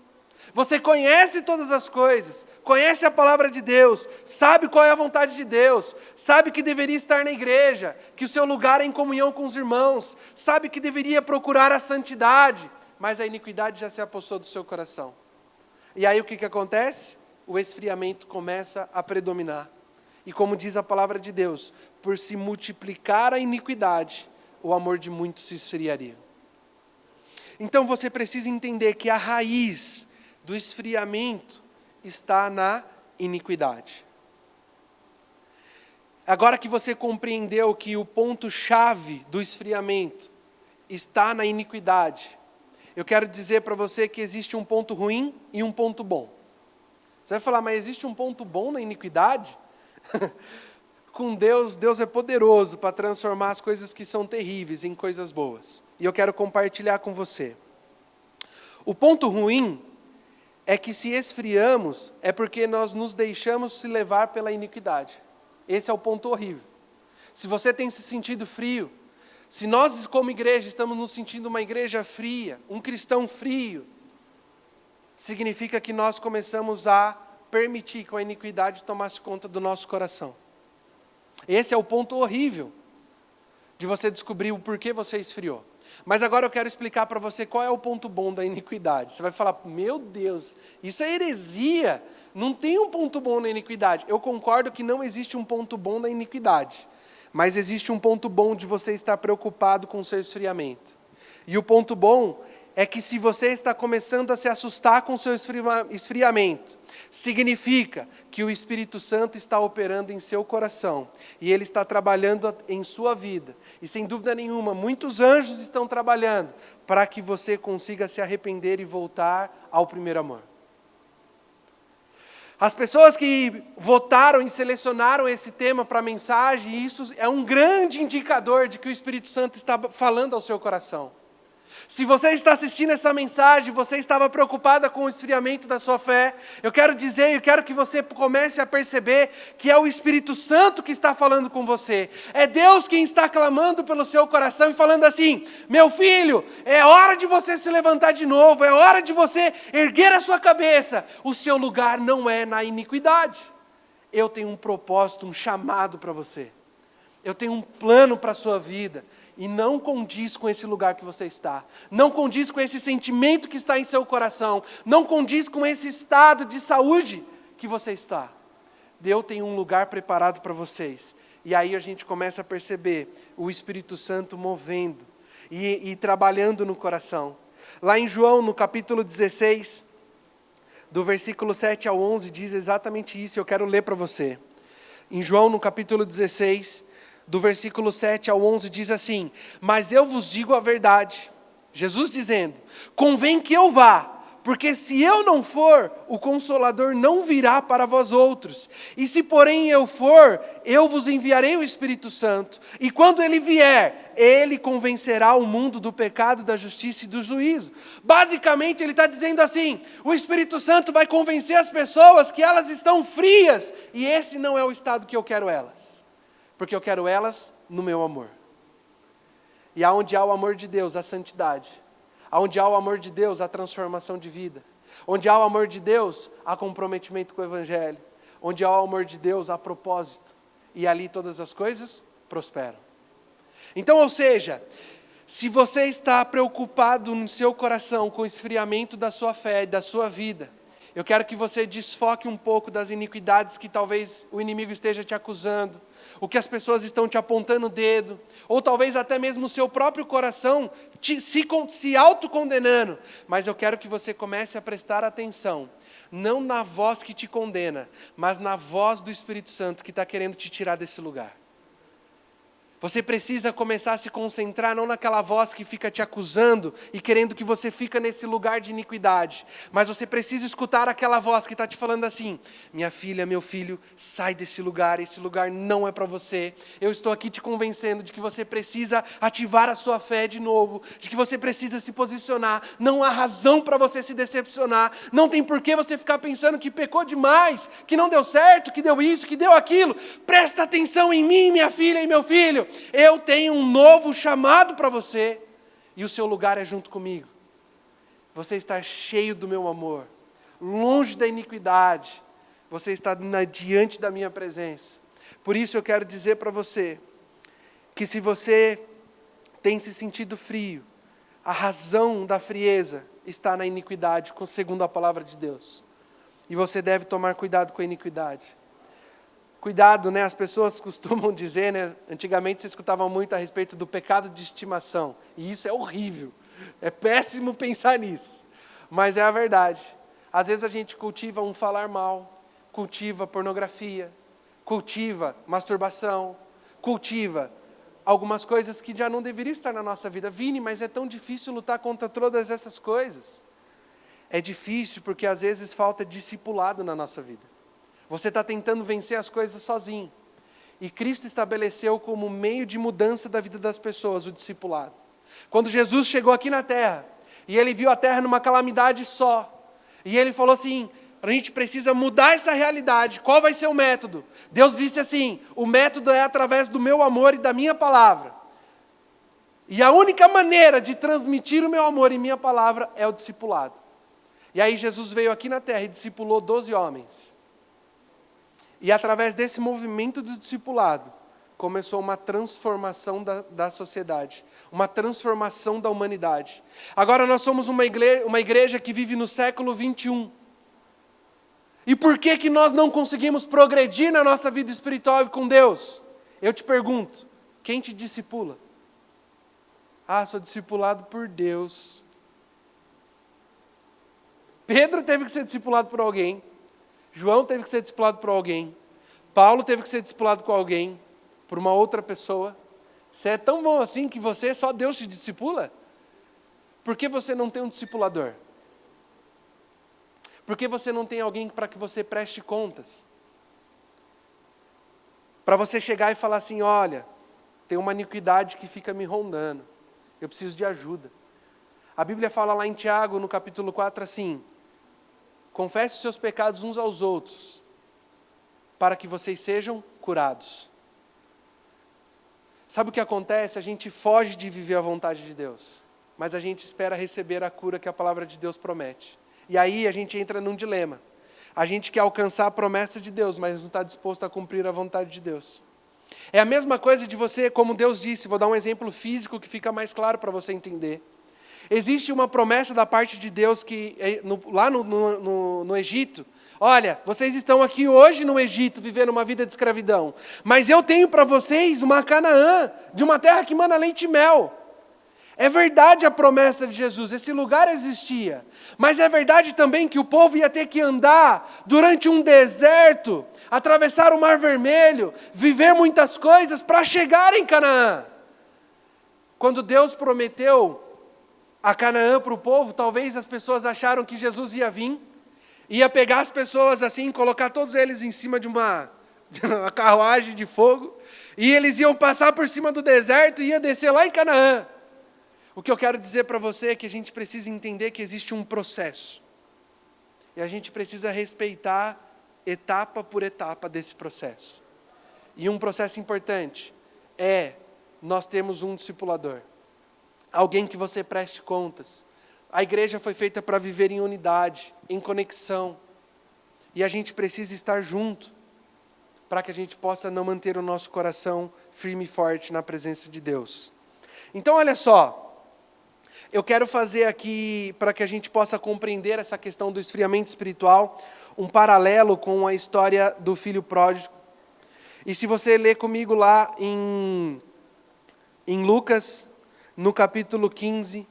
Você conhece todas as coisas, conhece a palavra de Deus, sabe qual é a vontade de Deus, sabe que deveria estar na igreja, que o seu lugar é em comunhão com os irmãos, sabe que deveria procurar a santidade, mas a iniquidade já se apossou do seu coração. E aí o que acontece? O esfriamento começa a predominar. E como diz a palavra de Deus, por se multiplicar a iniquidade, o amor de muitos se esfriaria. Então você precisa entender que a raiz do esfriamento está na iniquidade. Agora que você compreendeu que o ponto-chave do esfriamento está na iniquidade, eu quero dizer para você que existe um ponto ruim e um ponto bom. Você vai falar, mas existe um ponto bom na iniquidade? Com Deus, Deus é poderoso para transformar as coisas que são terríveis em coisas boas. E eu quero compartilhar com você. O ponto ruim é que se esfriamos, é porque nós nos deixamos se levar pela iniquidade. Esse é o ponto horrível. Se você tem se sentido frio, se nós como igreja estamos nos sentindo uma igreja fria, um cristão frio, significa que nós começamos a permitir que a iniquidade tomasse conta do nosso coração. Esse é o ponto horrível de você descobrir o porquê você esfriou. Mas agora eu quero explicar para você qual é o ponto bom da iniquidade. Você vai falar, meu Deus, isso é heresia, não tem um ponto bom na iniquidade. Eu concordo que não existe um ponto bom na iniquidade, mas existe um ponto bom de você estar preocupado com o seu esfriamento. E o ponto bom é que se você está começando a se assustar com o seu esfriamento, significa que o Espírito Santo está operando em seu coração, e Ele está trabalhando em sua vida, e sem dúvida nenhuma, muitos anjos estão trabalhando, para que você consiga se arrepender e voltar ao primeiro amor. As pessoas que votaram e selecionaram esse tema para a mensagem, isso é um grande indicador de que o Espírito Santo está falando ao seu coração. Se você está assistindo essa mensagem, você estava preocupada com o esfriamento da sua fé, eu quero dizer, eu quero que você comece a perceber que é o Espírito Santo que está falando com você. É Deus quem está clamando pelo seu coração e falando assim: meu filho, é hora de você se levantar de novo, é hora de você erguer a sua cabeça. O seu lugar não é na iniquidade. Eu tenho um propósito, um chamado para você. Eu tenho um plano para a sua vida. E não condiz com esse lugar que você está. Não condiz com esse sentimento que está em seu coração. Não condiz com esse estado de saúde que você está. Deus tem um lugar preparado para vocês. E aí a gente começa a perceber o Espírito Santo movendo e trabalhando no coração. Lá em João, no capítulo 16, do versículo 7 ao 11, diz exatamente isso. Eu quero ler para você. Em João, no capítulo 16, do versículo 7 ao 11, diz assim: mas eu vos digo a verdade, Jesus dizendo, convém que eu vá, porque se eu não for, o Consolador não virá para vós outros, e se porém eu for, eu vos enviarei o Espírito Santo, e quando ele vier, ele convencerá o mundo do pecado, da justiça e do juízo. Basicamente ele está dizendo assim: o Espírito Santo vai convencer as pessoas que elas estão frias, e esse não é o estado que eu quero elas. Porque eu quero elas no meu amor. E aonde há o amor de Deus, a santidade. Aonde há o amor de Deus, a transformação de vida. Onde há o amor de Deus, há comprometimento com o Evangelho. Onde há o amor de Deus, há propósito. E ali todas as coisas prosperam. Então, ou seja, se você está preocupado no seu coração com o esfriamento da sua fé, da sua vida, eu quero que você desfoque um pouco das iniquidades que talvez o inimigo esteja te acusando, o que as pessoas estão te apontando o dedo, ou talvez até mesmo o seu próprio coração se autocondenando. Mas eu quero que você comece a prestar atenção, não na voz que te condena, mas na voz do Espírito Santo que está querendo te tirar desse lugar. Você precisa começar a se concentrar não naquela voz que fica te acusando e querendo que você fique nesse lugar de iniquidade. Mas você precisa escutar aquela voz que está te falando assim: minha filha, meu filho, sai desse lugar, esse lugar não é para você. Eu estou aqui te convencendo de que você precisa ativar a sua fé de novo, de que você precisa se posicionar. Não há razão para você se decepcionar. Não tem por que você ficar pensando que pecou demais, que não deu certo, que deu isso, que deu aquilo. Presta atenção em mim, minha filha e meu filho. Eu tenho um novo chamado para você, e o seu lugar é junto comigo. Você está cheio do meu amor, longe da iniquidade, você está diante da minha presença. Por isso eu quero dizer para você, que se você tem se sentido frio, a razão da frieza está na iniquidade, segundo a palavra de Deus. E você deve tomar cuidado com a iniquidade. Cuidado, né? As pessoas costumam dizer, né? Antigamente se escutava muito a respeito do pecado de estimação. E isso é horrível. É péssimo pensar nisso. Mas é a verdade. Às vezes a gente cultiva um falar mal, cultiva pornografia, cultiva masturbação, cultiva algumas coisas que já não deveriam estar na nossa vida. Vini, mas é tão difícil lutar contra todas essas coisas. É difícil porque às vezes falta discipulado na nossa vida. Você está tentando vencer as coisas sozinho. E Cristo estabeleceu como meio de mudança da vida das pessoas o discipulado. Quando Jesus chegou aqui na terra, e ele viu a terra numa calamidade só, e ele falou assim: a gente precisa mudar essa realidade. Qual vai ser o método? Deus disse assim: o método é através do meu amor e da minha palavra. E a única maneira de transmitir o meu amor e minha palavra é o discipulado. E aí Jesus veio aqui na terra e discipulou 12 homens. E através desse movimento do discipulado, começou uma transformação da sociedade, uma transformação da humanidade. Agora nós somos uma igreja que vive no século 21. E por que nós não conseguimos progredir na nossa vida espiritual e com Deus? Eu te pergunto, quem te discipula? Ah, sou discipulado por Deus. Pedro teve que ser discipulado por alguém. João teve que ser discipulado por alguém. Paulo teve que ser discipulado com alguém, por uma outra pessoa. Você é tão bom assim que só Deus te discipula? Por que você não tem um discipulador? Por que você não tem alguém para que você preste contas? Para você chegar e falar assim: olha, tem uma iniquidade que fica me rondando. Eu preciso de ajuda. A Bíblia fala lá em Tiago, no capítulo 4, assim: confesse os seus pecados uns aos outros, para que vocês sejam curados. Sabe o que acontece? A gente foge de viver a vontade de Deus, mas a gente espera receber a cura que a palavra de Deus promete. E aí a gente entra num dilema. A gente quer alcançar a promessa de Deus, mas não está disposto a cumprir a vontade de Deus. É a mesma coisa de você, como Deus disse, vou dar um exemplo físico que fica mais claro para você entender. Existe uma promessa da parte de Deus que lá no Egito: olha, vocês estão aqui hoje no Egito vivendo uma vida de escravidão, mas eu tenho para vocês uma Canaã, de uma terra que mana leite e mel. É verdade a promessa de Jesus, esse lugar existia, mas é verdade também que o povo ia ter que andar durante um deserto, atravessar o Mar Vermelho, viver muitas coisas para chegar em Canaã. Quando Deus prometeu a Canaã para o povo, talvez as pessoas acharam que Jesus ia vir, ia pegar as pessoas assim, colocar todos eles em cima de uma carruagem de fogo, e eles iam passar por cima do deserto e ia descer lá em Canaã. O que eu quero dizer para você é que a gente precisa entender que existe um processo. E a gente precisa respeitar etapa por etapa desse processo. E um processo importante é nós temos um discipulador. Alguém que você preste contas. A igreja foi feita para viver em unidade, em conexão. E a gente precisa estar junto para que a gente possa não manter o nosso coração firme e forte na presença de Deus. Então, olha só. Eu quero fazer aqui, para que a gente possa compreender essa questão do esfriamento espiritual, um paralelo com a história do filho pródigo. E se você ler comigo lá em Lucas, no capítulo 15,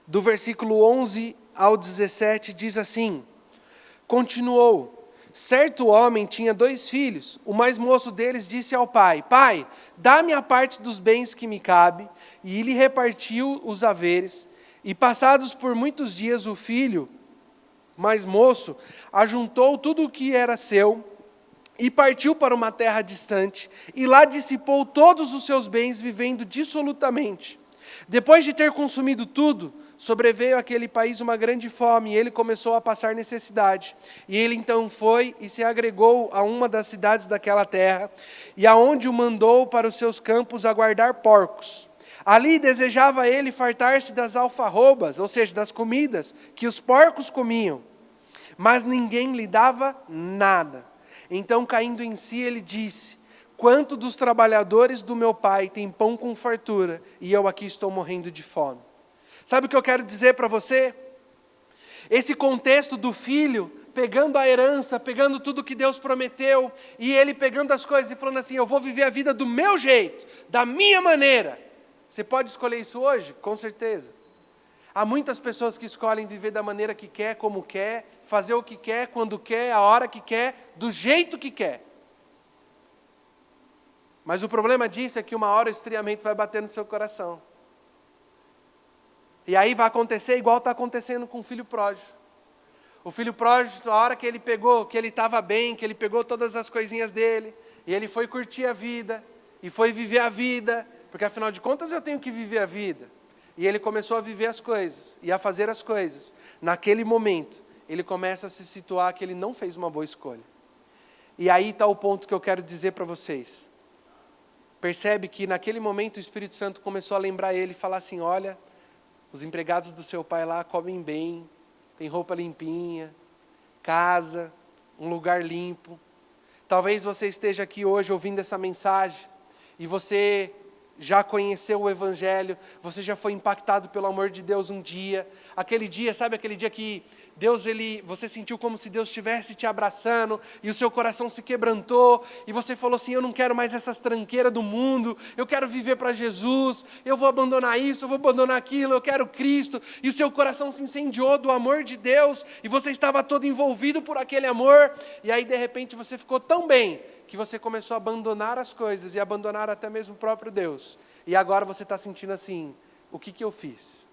do versículo 11 ao 17, diz assim: continuou. Certo homem tinha 2 filhos. O mais moço deles disse ao pai: pai, dá-me a parte dos bens que me cabe. E ele repartiu os haveres. E passados por muitos dias, o filho mais moço ajuntou tudo o que era seu e partiu para uma terra distante. E lá dissipou todos os seus bens, vivendo dissolutamente. Depois de ter consumido tudo, sobreveio àquele país uma grande fome, e ele começou a passar necessidade. E ele então foi e se agregou a uma das cidades daquela terra, e aonde o mandou para os seus campos a guardar porcos. Ali desejava ele fartar-se das alfarrobas, ou seja, das comidas que os porcos comiam, mas ninguém lhe dava nada. Então, caindo em si, ele disse: quanto dos trabalhadores do meu pai têm pão com fartura, e eu aqui estou morrendo de fome. Sabe o que eu quero dizer para você? Esse contexto do filho pegando a herança, pegando tudo que Deus prometeu, e ele pegando as coisas e falando assim: eu vou viver a vida do meu jeito, da minha maneira. Você pode escolher isso hoje? Com certeza. Há muitas pessoas que escolhem viver da maneira que quer, como quer, fazer o que quer, quando quer, a hora que quer, do jeito que quer. Mas o problema disso é que uma hora o esfriamento vai bater no seu coração. E aí vai acontecer igual está acontecendo com o filho pródigo. O filho pródigo, a hora que ele pegou, que ele estava bem, que ele pegou todas as coisinhas dele, e ele foi curtir a vida, e foi viver a vida, porque afinal de contas eu tenho que viver a vida. E ele começou a viver as coisas, e a fazer as coisas. Naquele momento, ele começa a se situar que ele não fez uma boa escolha. E aí está o ponto que eu quero dizer para vocês. Percebe que naquele momento o Espírito Santo começou a lembrar ele e falar assim: olha, os empregados do seu pai lá comem bem, tem roupa limpinha, casa, um lugar limpo. Talvez você esteja aqui hoje ouvindo essa mensagem e você já conheceu o Evangelho, você já foi impactado pelo amor de Deus um dia. Aquele dia, sabe aquele dia que você sentiu como se Deus estivesse te abraçando e o seu coração se quebrantou e você falou assim: eu não quero mais essas tranqueiras do mundo, eu quero viver para Jesus, eu vou abandonar isso, eu vou abandonar aquilo, eu quero Cristo. E o seu coração se incendiou do amor de Deus e você estava todo envolvido por aquele amor, e aí de repente você ficou tão bem que você começou a abandonar as coisas e abandonar até mesmo o próprio Deus. E agora você está sentindo assim: o que eu fiz?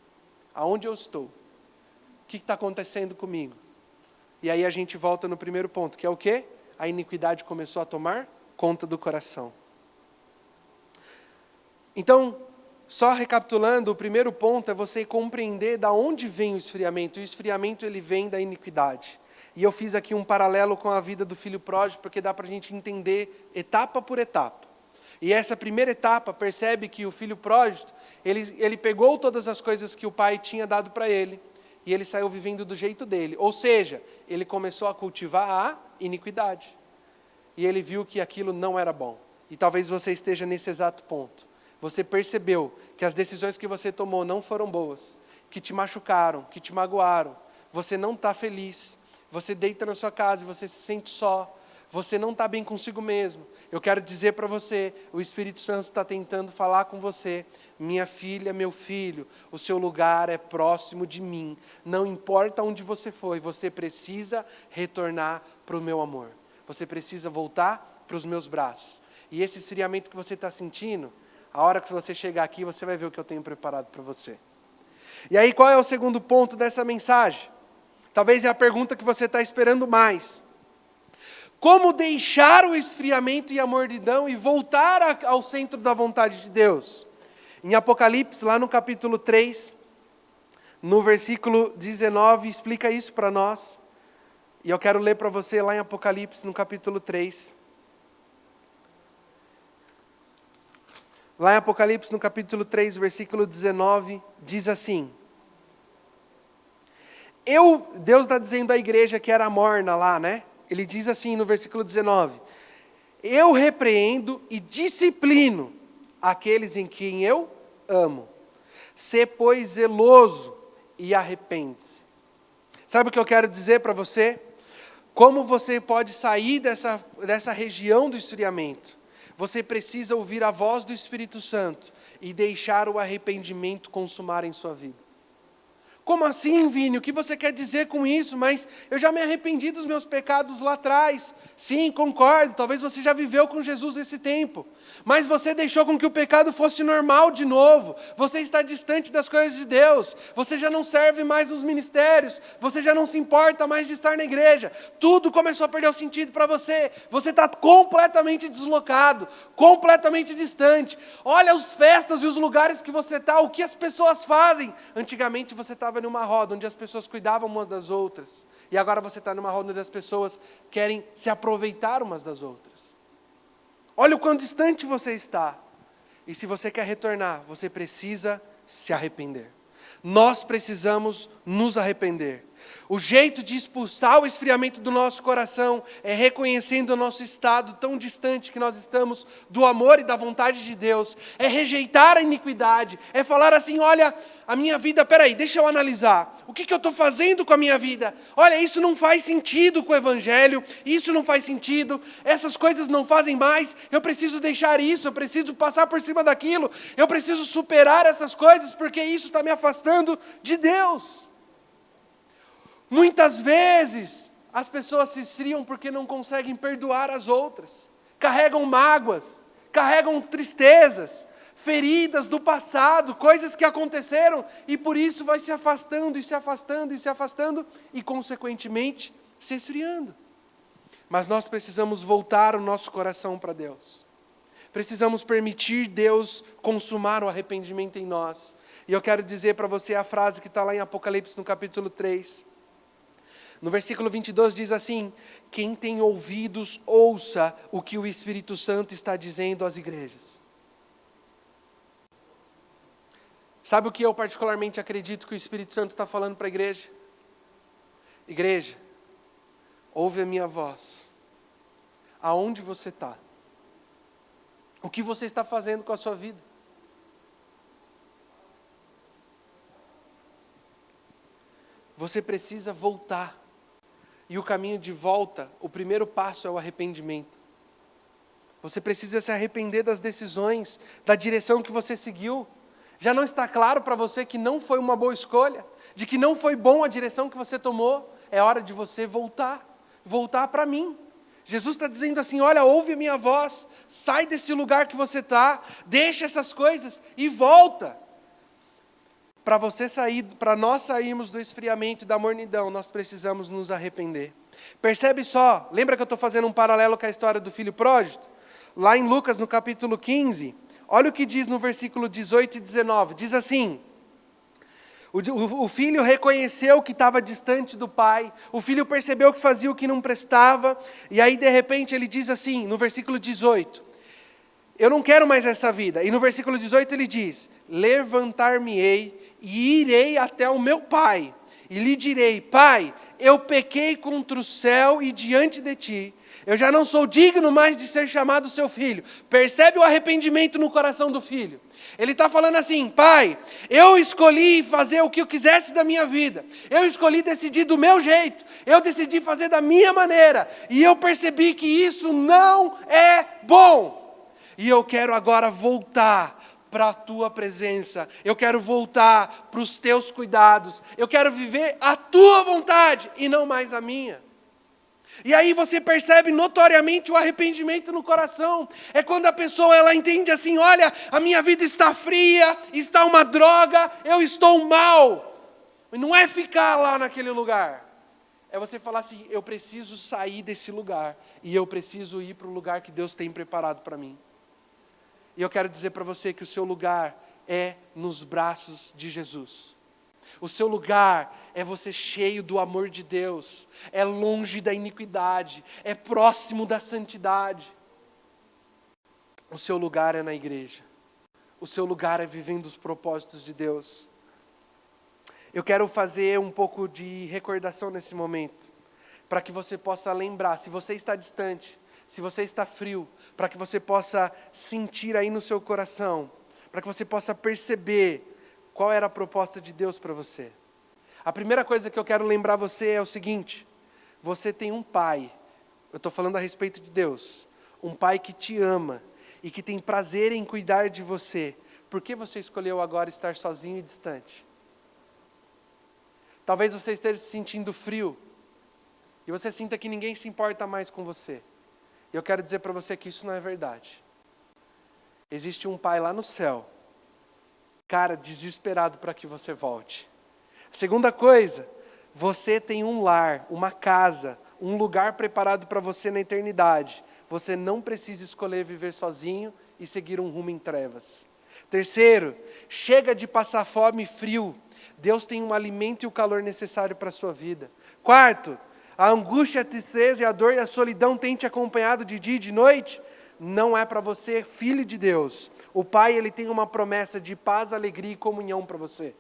Aonde eu estou? O que está acontecendo comigo? E aí a gente volta no primeiro ponto, que é o quê? A iniquidade começou a tomar conta do coração. Então, só recapitulando, o primeiro ponto é você compreender de onde vem o esfriamento. O esfriamento ele vem da iniquidade. E eu fiz aqui um paralelo com a vida do filho pródigo, porque dá para a gente entender etapa por etapa. E essa primeira etapa percebe que o filho pródigo, ele pegou todas as coisas que o pai tinha dado para ele, e ele saiu vivendo do jeito dele. Ou seja, ele começou a cultivar a iniquidade. E ele viu que aquilo não era bom. E talvez você esteja nesse exato ponto. Você percebeu que as decisões que você tomou não foram boas, que te machucaram, que te magoaram. Você não está feliz. Você deita na sua casa e você se sente só. Você não está bem consigo mesmo. Eu quero dizer para você, o Espírito Santo está tentando falar com você. Minha filha, meu filho, o seu lugar é próximo de mim. Não importa onde você foi, você precisa retornar para o meu amor. Você precisa voltar para os meus braços. E esse esfriamento que você está sentindo, a hora que você chegar aqui, você vai ver o que eu tenho preparado para você. E aí, qual é o segundo ponto dessa mensagem? Talvez é a pergunta que você está esperando mais. Como deixar o esfriamento e a mordidão e voltar ao centro da vontade de Deus? Em Apocalipse, lá no capítulo 3, no versículo 19, explica isso para nós. E eu quero ler para você lá em Apocalipse, no capítulo 3. Lá em Apocalipse, no capítulo 3, versículo 19, diz assim. Deus está dizendo à igreja que era morna lá, né? Ele diz assim no versículo 19. Eu repreendo e disciplino aqueles em quem eu amo. Sê, pois, zeloso e arrepende-se. Sabe o que eu quero dizer para você? Como você pode sair dessa região do esfriamento? Você precisa ouvir a voz do Espírito Santo e deixar o arrependimento consumar em sua vida. Como assim, Vini? O que você quer dizer com isso? Mas eu já me arrependi dos meus pecados lá atrás. Sim, concordo. Talvez você já viveu com Jesus esse tempo. Mas você deixou com que o pecado fosse normal de novo. Você está distante das coisas de Deus. Você já não serve mais nos ministérios. Você já não se importa mais de estar na igreja. Tudo começou a perder o sentido para você. Você está completamente deslocado, completamente distante. Olha as festas e os lugares que você está, o que as pessoas fazem. Antigamente você estava numa roda onde as pessoas cuidavam umas das outras. E agora você está numa roda onde as pessoas querem se aproveitar umas das outras. Olha o quão distante você está. E se você quer retornar, você precisa se arrepender. Nós precisamos nos arrepender. O jeito de expulsar o esfriamento do nosso coração é reconhecendo o nosso estado tão distante que nós estamos do amor e da vontade de Deus. É rejeitar a iniquidade. É falar assim, olha, a minha vida, peraí, deixa eu analisar. O que eu estou fazendo com a minha vida? Olha, isso não faz sentido com o Evangelho. Isso não faz sentido. Essas coisas não fazem mais. Eu preciso deixar isso. Eu preciso passar por cima daquilo. Eu preciso superar essas coisas porque isso está me afastando de Deus. Muitas vezes, as pessoas se esfriam porque não conseguem perdoar as outras. Carregam mágoas, carregam tristezas, feridas do passado, coisas que aconteceram, e por isso vai se afastando, e se afastando, e se afastando, e consequentemente, se esfriando. Mas nós precisamos voltar o nosso coração para Deus. Precisamos permitir Deus consumar o arrependimento em nós. E eu quero dizer para você a frase que está lá em Apocalipse, no capítulo 3. No versículo 22 diz assim, quem tem ouvidos, ouça o que o Espírito Santo está dizendo às igrejas. Sabe o que eu particularmente acredito que o Espírito Santo está falando para a igreja? Igreja, ouve a minha voz. Aonde você está? O que você está fazendo com a sua vida? Você precisa voltar. E o caminho de volta, o primeiro passo é o arrependimento. Você precisa se arrepender das decisões, da direção que você seguiu. Já não está claro para você que não foi uma boa escolha? De que não foi bom a direção que você tomou? É hora de você voltar para mim. Jesus está dizendo assim, olha, ouve a minha voz, sai desse lugar que você está, deixa essas coisas e volta. Para você sair, para nós sairmos do esfriamento e da mornidão, nós precisamos nos arrepender. Percebe só, lembra que eu estou fazendo um paralelo com a história do filho pródigo? Lá em Lucas, no capítulo 15, olha o que diz no versículo 18 e 19. Diz assim: o filho reconheceu que estava distante do pai, o filho percebeu que fazia o que não prestava, e aí de repente ele diz assim, no versículo 18, eu não quero mais essa vida. E no versículo 18 ele diz, levantar-me-ei e irei até o meu pai, e lhe direi, pai, eu pequei contra o céu e diante de ti, eu já não sou digno mais de ser chamado seu filho. Percebe o arrependimento no coração do filho? Ele está falando assim, pai, eu escolhi fazer o que eu quisesse da minha vida. Eu escolhi decidir do meu jeito. Eu decidi fazer da minha maneira. E eu percebi que isso não é bom. E eu quero agora voltar para a tua presença. Eu quero voltar para os teus cuidados. Eu quero viver a tua vontade e não mais a minha. E aí você percebe notoriamente o arrependimento no coração. É quando a pessoa ela entende assim, olha, a minha vida está fria, está uma droga, eu estou mal. Não é ficar lá naquele lugar. É você falar assim, eu preciso sair desse lugar e eu preciso ir para o lugar que Deus tem preparado para mim. E eu quero dizer para você que o seu lugar é nos braços de Jesus. O seu lugar é você cheio do amor de Deus, é longe da iniquidade, é próximo da santidade. O seu lugar é na igreja. O seu lugar é vivendo os propósitos de Deus. Eu quero fazer um pouco de recordação nesse momento, para que você possa lembrar, se você está distante, se você está frio, para que você possa sentir aí no seu coração, para que você possa perceber qual era a proposta de Deus para você. A primeira coisa que eu quero lembrar você é o seguinte, você tem um pai, eu estou falando a respeito de Deus, um pai que te ama e que tem prazer em cuidar de você. Por que você escolheu agora estar sozinho e distante? Talvez você esteja se sentindo frio e você sinta que ninguém se importa mais com você. E eu quero dizer para você que isso não é verdade. Existe um pai lá no céu, cara, desesperado para que você volte. A segunda coisa, você tem um lar, uma casa, um lugar preparado para você na eternidade. Você não precisa escolher viver sozinho e seguir um rumo em trevas. Terceiro, chega de passar fome e frio. Deus tem um alimento e o calor necessário para a sua vida. Quarto, a angústia, a tristeza e a dor e a solidão têm te acompanhado de dia e de noite. Não é para você, filho de Deus. O Pai, Ele tem uma promessa de paz, alegria e comunhão para você.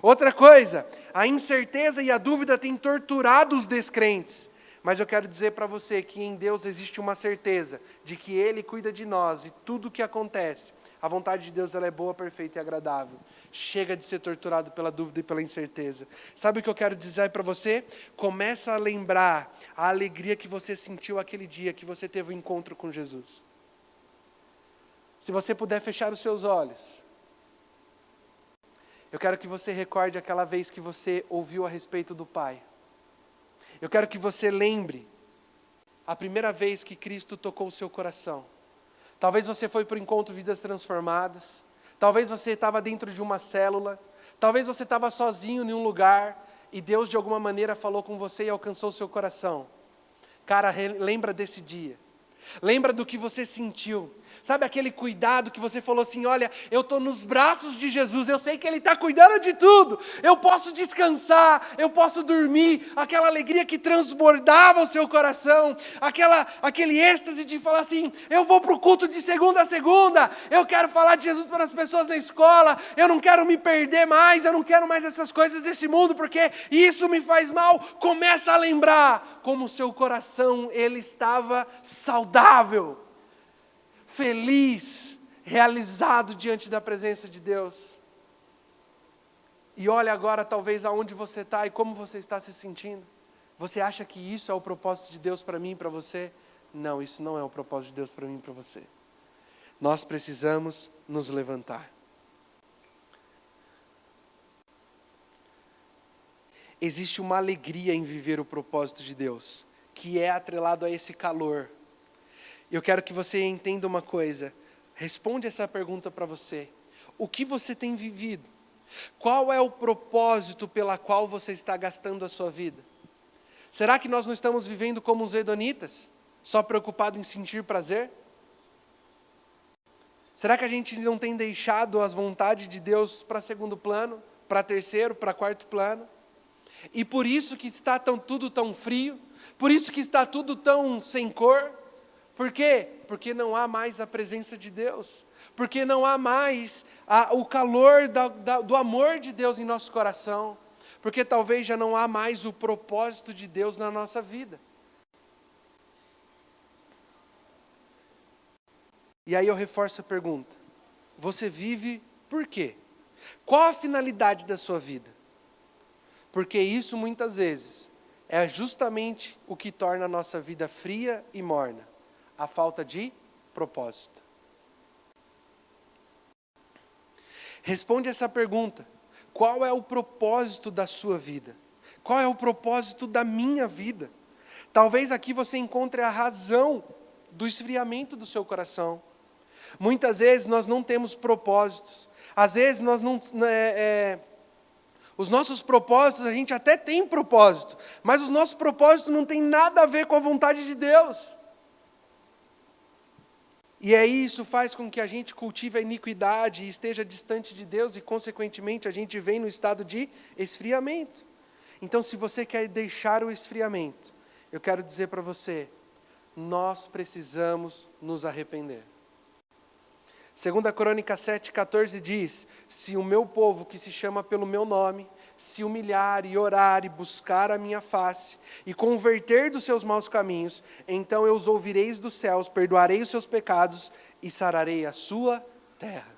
Outra coisa, a incerteza e a dúvida têm torturado os descrentes. Mas eu quero dizer para você que em Deus existe uma certeza de que Ele cuida de nós e tudo o que acontece, a vontade de Deus ela é boa, perfeita e agradável. Chega de ser torturado pela dúvida e pela incerteza. Sabe o que eu quero dizer para você? Começa a lembrar a alegria que você sentiu aquele dia que você teve o encontro com Jesus. Se você puder fechar os seus olhos, eu quero que você recorde aquela vez que você ouviu a respeito do Pai. Eu quero que você lembre a primeira vez que Cristo tocou o seu coração. Talvez você foi para o encontro Vidas Transformadas. Talvez você estava dentro de uma célula. Talvez você estava sozinho em um lugar e Deus de alguma maneira falou com você e alcançou o seu coração. Cara, lembra desse dia. Lembra do que você sentiu. Sabe aquele cuidado que você falou assim, olha, eu estou nos braços de Jesus, eu sei que Ele está cuidando de tudo. Eu posso descansar, eu posso dormir. Aquela alegria que transbordava o seu coração. Aquele êxtase de falar assim, eu vou para o culto de segunda a segunda. Eu quero falar de Jesus para as pessoas na escola. Eu não quero me perder mais, eu não quero mais essas coisas desse mundo, porque isso me faz mal. Começa a lembrar como o seu coração, ele estava saudável. Feliz, realizado diante da presença de Deus. E olha agora talvez aonde você está e como você está se sentindo. Você acha que isso é o propósito de Deus para mim e para você? Não, isso não é o propósito de Deus para mim e para você. Nós precisamos nos levantar. Existe uma alegria em viver o propósito de Deus, que é atrelado a esse calor. Eu quero que você entenda uma coisa. Responde essa pergunta para você. O que você tem vivido? Qual é o propósito pela qual você está gastando a sua vida? Será que nós não estamos vivendo como os hedonitas? Só preocupados em sentir prazer? Será que a gente não tem deixado as vontades de Deus para segundo plano, para terceiro, para quarto plano? E por isso que está tudo tão frio, por isso que está tudo tão sem cor. Por quê? Porque não há mais a presença de Deus, porque não há mais o calor do amor de Deus em nosso coração, porque talvez já não há mais o propósito de Deus na nossa vida. E aí eu reforço a pergunta: você vive por quê? Qual a finalidade da sua vida? Porque isso muitas vezes é justamente o que torna a nossa vida fria e morna, a falta de propósito. Responde essa pergunta: qual é o propósito da sua vida? Qual é o propósito da minha vida? Talvez aqui você encontre a razão do esfriamento do seu coração. Muitas vezes nós não temos propósitos. Às vezes nós não... Os nossos propósitos, a gente até tem propósito, mas os nossos propósitos não têm nada a ver com a vontade de Deus. E aí isso faz com que a gente cultive a iniquidade e esteja distante de Deus e, consequentemente, a gente vem no estado de esfriamento. Então, se você quer deixar o esfriamento, eu quero dizer para você, nós precisamos nos arrepender. 2 Crônicas 7,14 diz: se o meu povo que se chama pelo meu nome, se humilhar e orar e buscar a minha face, e converter dos seus maus caminhos, então eu os ouvirei dos céus, perdoarei os seus pecados e sararei a sua terra.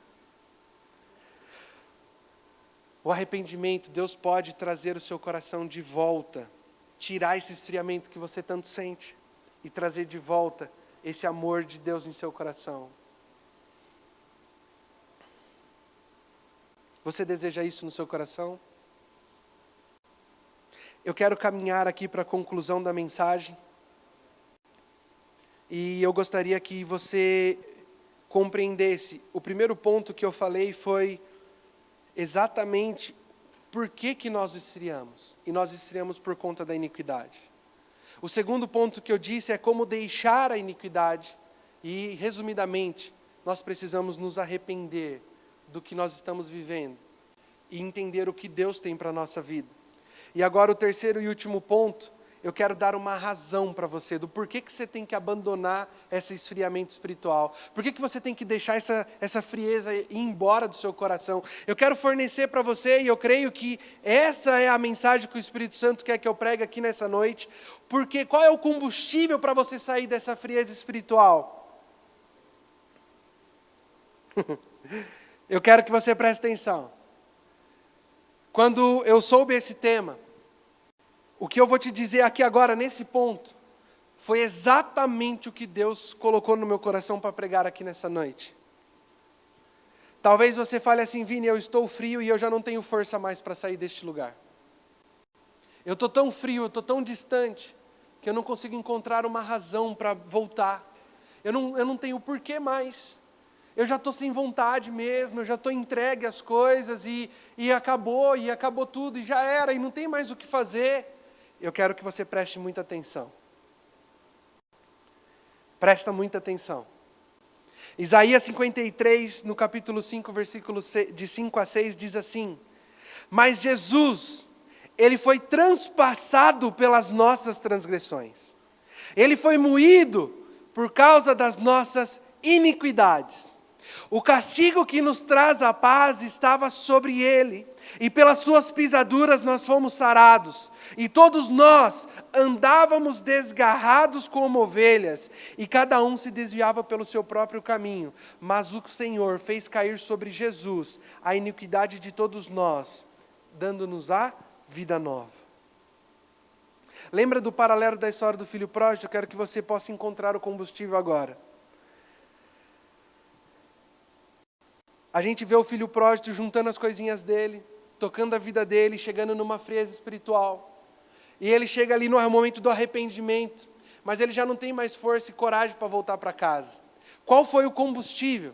O arrependimento, Deus pode trazer o seu coração de volta, tirar esse esfriamento que você tanto sente, e trazer de volta esse amor de Deus em seu coração. Você deseja isso no seu coração? Eu quero caminhar aqui para a conclusão da mensagem. E eu gostaria que você compreendesse. O primeiro ponto que eu falei foi exatamente por que nós esfriamos. E nós esfriamos por conta da iniquidade. O segundo ponto que eu disse é como deixar a iniquidade. E, resumidamente, nós precisamos nos arrepender do que nós estamos vivendo e entender o que Deus tem para a nossa vida. E agora o terceiro e último ponto, eu quero dar uma razão para você do porquê que você tem que abandonar esse esfriamento espiritual. Por que você tem que deixar essa frieza ir embora do seu coração. Eu quero fornecer para você, e eu creio que essa é a mensagem que o Espírito Santo quer que eu pregue aqui nessa noite. Porque qual é o combustível para você sair dessa frieza espiritual? Eu quero que você preste atenção. Quando eu soube esse tema, o que eu vou te dizer aqui agora, nesse ponto, foi exatamente o que Deus colocou no meu coração para pregar aqui nessa noite. Talvez você fale assim: Vini, eu estou frio e eu já não tenho força mais para sair deste lugar. Eu estou tão frio, eu estou tão distante, que eu não consigo encontrar uma razão para voltar. Eu não tenho porquê mais. Eu já estou sem vontade mesmo, eu já estou entregue às coisas e acabou tudo, e já era, e não tem mais o que fazer. Eu quero que você preste muita atenção. Presta muita atenção. Isaías 53, no capítulo 5, versículos de 5 a 6, diz assim: mas Jesus, Ele foi transpassado pelas nossas transgressões. Ele foi moído por causa das nossas iniquidades. O castigo que nos traz a paz estava sobre ele, e pelas suas pisaduras nós fomos sarados. E todos nós andávamos desgarrados como ovelhas, e cada um se desviava pelo seu próprio caminho. Mas o Senhor fez cair sobre Jesus a iniquidade de todos nós, dando-nos a vida nova. Lembra do paralelo da história do filho pródigo? Eu quero que você possa encontrar o combustível agora. A gente vê o filho pródigo juntando as coisinhas dele, tocando a vida dele, chegando numa frieza espiritual. E ele chega ali no momento do arrependimento, mas ele já não tem mais força e coragem para voltar para casa. Qual foi o combustível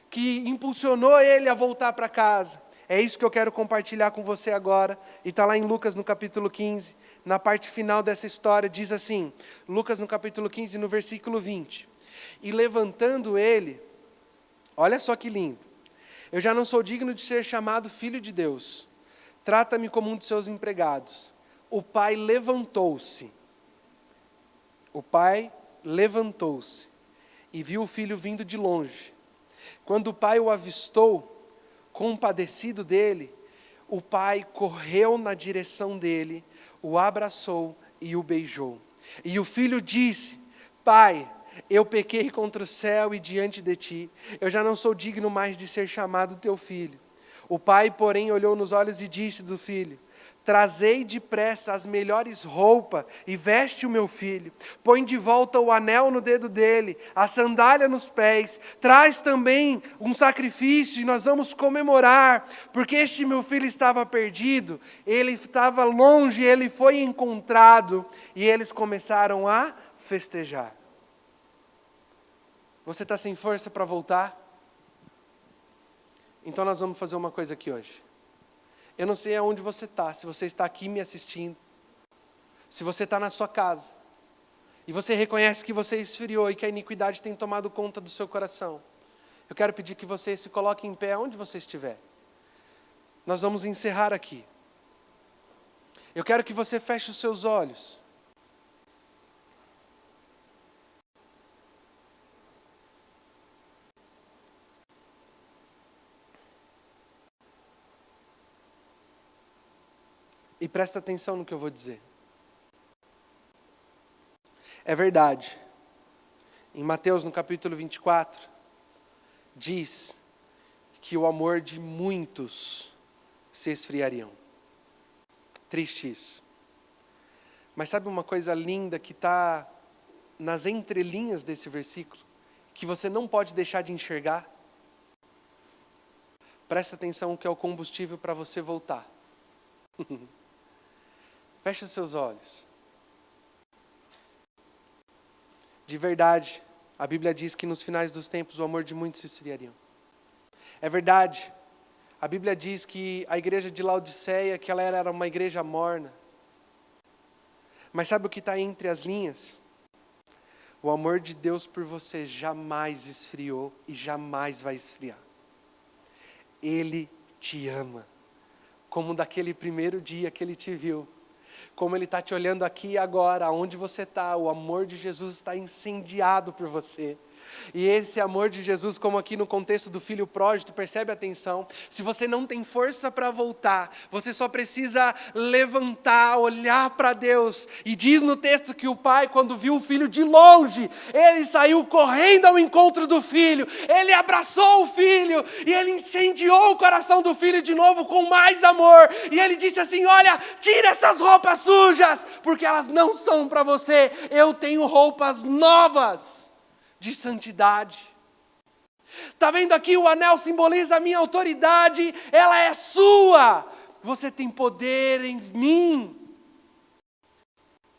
que impulsionou ele a voltar para casa? É isso que eu quero compartilhar com você agora. E está lá em Lucas no capítulo 15, na parte final dessa história, diz assim, Lucas no capítulo 15, no versículo 20. E levantando ele, Olha só que lindo. Eu já não sou digno de ser chamado filho de Deus. Trata-me como um de seus empregados. O pai levantou-se. O pai levantou-se e viu o filho vindo de longe. Quando o pai o avistou, compadecido dele, o pai correu na direção dele, o abraçou e o beijou. E o filho disse: Pai, eu pequei contra o céu e diante de ti. Eu já não sou digno mais de ser chamado teu filho. O pai, porém, olhou nos olhos e disse do filho: Trazei depressa as melhores roupas e veste o meu filho. Põe de volta o anel no dedo dele, a sandália nos pés. Traz também um sacrifício e nós vamos comemorar. Porque este meu filho estava perdido, ele estava longe, ele foi encontrado. E eles começaram a festejar. Você está sem força para voltar? Então nós vamos fazer uma coisa aqui hoje. Eu não sei aonde você está, se você está aqui me assistindo, se você está na sua casa, e você reconhece que você esfriou e que a iniquidade tem tomado conta do seu coração. Eu quero pedir que você se coloque em pé onde você estiver. Nós vamos encerrar aqui. Eu quero que você feche os seus olhos. E presta atenção no que eu vou dizer. É verdade. Em Mateus, no capítulo 24, diz que o amor de muitos se esfriariam. Triste isso. Mas sabe uma coisa linda que está nas entrelinhas desse versículo, que você não pode deixar de enxergar? Presta atenção que é o combustível para você voltar. Feche os seus olhos. De verdade, a Bíblia diz que nos finais dos tempos o amor de muitos se esfriaria. É verdade, a Bíblia diz que a igreja de Laodiceia, que ela era uma igreja morna. Mas sabe o que está entre as linhas? O amor de Deus por você jamais esfriou e jamais vai esfriar. Ele te ama, como daquele primeiro dia que Ele te viu. Como Ele está te olhando aqui e agora, onde você está, o amor de Jesus está incendiado por você. E esse amor de Jesus, como aqui no contexto do filho pródigo, percebe a atenção? Se você não tem força para voltar, você só precisa levantar, olhar para Deus. E diz no texto que o pai, quando viu o filho de longe, ele saiu correndo ao encontro do filho, ele abraçou o filho, e ele incendiou o coração do filho de novo com mais amor. E ele disse assim: olha, tira essas roupas sujas, porque elas não são para você, eu tenho roupas novas de santidade. Está vendo aqui, o anel simboliza a minha autoridade, ela é sua. Você tem poder em mim.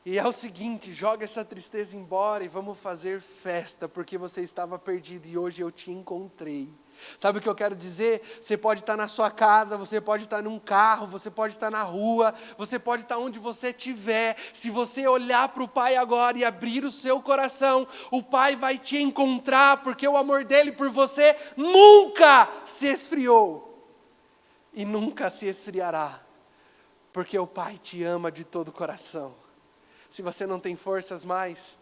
E é o seguinte, joga essa tristeza embora e vamos fazer festa, porque você estava perdido e hoje eu te encontrei. Sabe o que eu quero dizer? Você pode estar na sua casa, você pode estar num carro, você pode estar na rua, você pode estar onde você estiver. Se você olhar para o Pai agora e abrir o seu coração, o Pai vai te encontrar, porque o amor dele por você nunca se esfriou e nunca se esfriará, porque o Pai te ama de todo o coração. Se você não tem forças mais,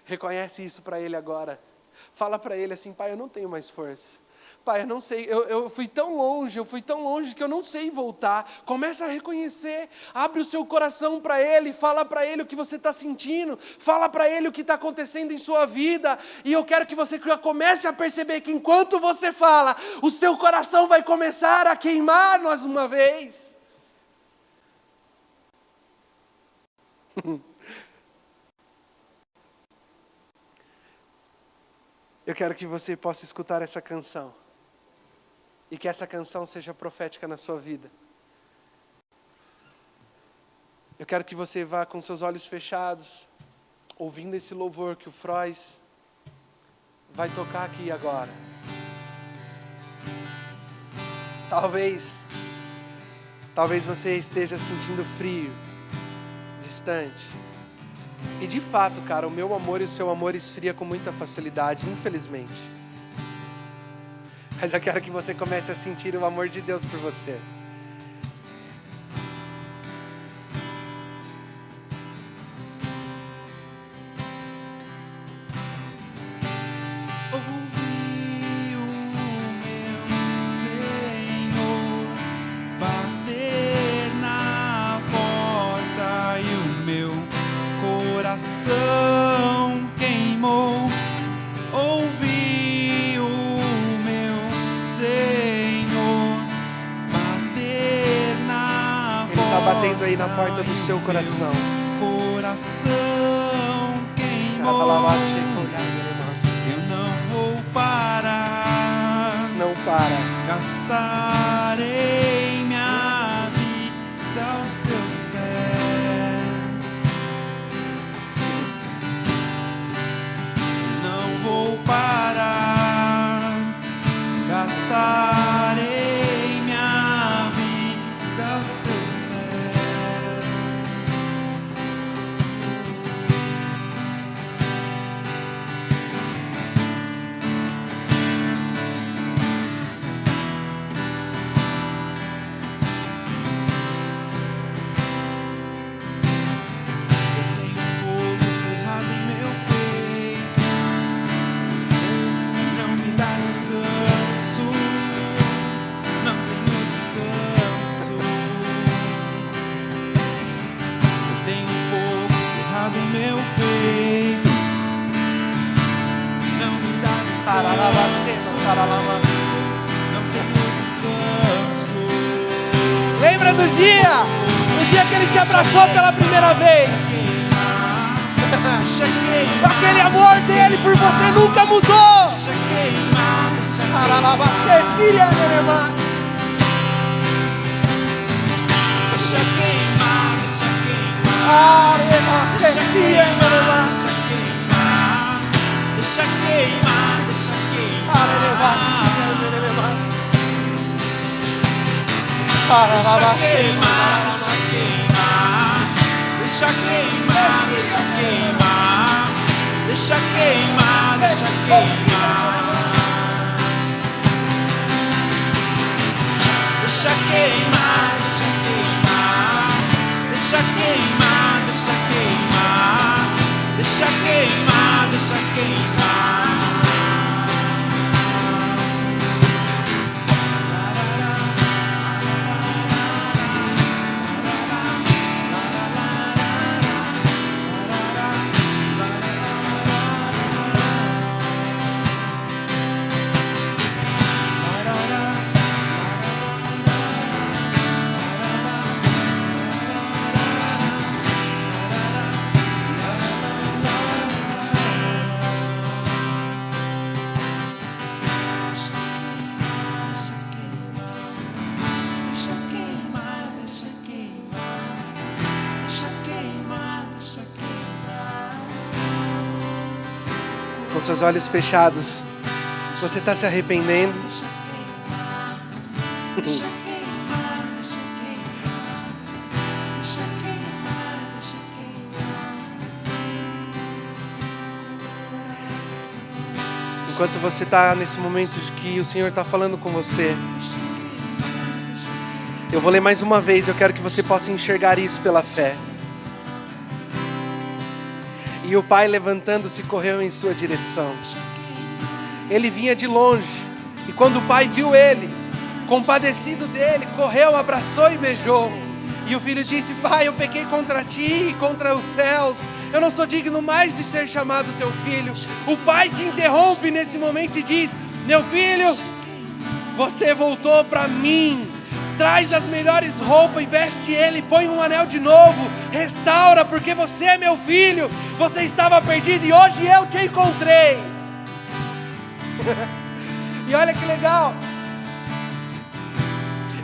reconhece isso para Ele agora. Fala para Ele assim: Pai, eu não tenho mais força. Pai, eu não sei, eu fui tão longe que eu não sei voltar. Começa a reconhecer, abre o seu coração para Ele, fala para Ele o que você está sentindo, fala para Ele o que está acontecendo em sua vida. E eu quero que você já comece a perceber que enquanto você fala, o seu coração vai começar a queimar mais uma vez. Eu quero que você possa escutar essa canção. E que essa canção seja profética na sua vida. Eu quero que você vá com seus olhos fechados, ouvindo esse louvor que o Frois vai tocar aqui agora. Talvez você esteja sentindo frio, distante. E de fato, cara, o meu amor e o seu amor esfria com muita facilidade, infelizmente. Mas eu quero que você comece a sentir o amor de Deus por você. Ouvi o meu Senhor bater na porta e o meu coração queimou. Ouvi o meu Senhor bater na Ele está batendo aí na porta do seu coração. Coração queimou. Eu não vou parar. Não para. Gastarei minha vida aos teus pés. Não vou parar. Gastarei minha vida aos teus pés. Lembra do dia que ele te abraçou pela primeira vez? Aquele amor dele por você nunca mudou. Deixa queimar, deixa queimar, deixa queimar, deixa queimar, deixa queimar, deixa queimar, deixa queimar, deixa queimar, deixa queimar. Com seus olhos fechados, você está se arrependendo? Enquanto você está nesse momento de que o Senhor está falando com você, eu vou ler mais uma vez, eu quero que você possa enxergar isso pela fé. E o pai, levantando-se, correu em sua direção. Ele vinha de longe, e quando o pai viu ele, compadecido dele, correu, abraçou e beijou. E o filho disse: pai, eu pequei contra ti e contra os céus, eu não sou digno mais de ser chamado teu filho. O pai te interrompe nesse momento e diz: meu filho, você voltou para mim. Traz as melhores roupas e veste ele, põe um anel de novo, restaura, porque você é meu filho. Você estava perdido e hoje eu te encontrei. E olha que legal,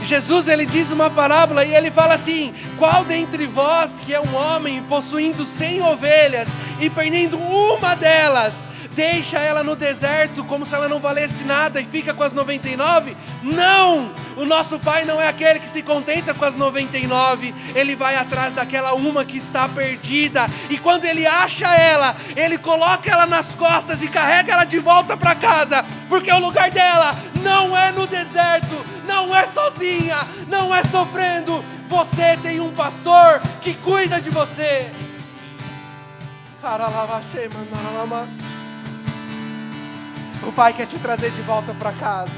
Jesus, ele diz uma parábola e ele fala assim: qual dentre vós que é um homem possuindo 100 ovelhas e perdendo uma delas, deixa ela no deserto como se ela não valesse nada e fica com as 99? Não! O nosso Pai não é aquele que se contenta com as 99, Ele vai atrás daquela uma que está perdida, e quando Ele acha ela, Ele coloca ela nas costas e carrega ela de volta para casa, porque o lugar dela não é no deserto, não é sozinha, não é sofrendo. Você tem um pastor que cuida de você. O Pai quer te trazer de volta para casa.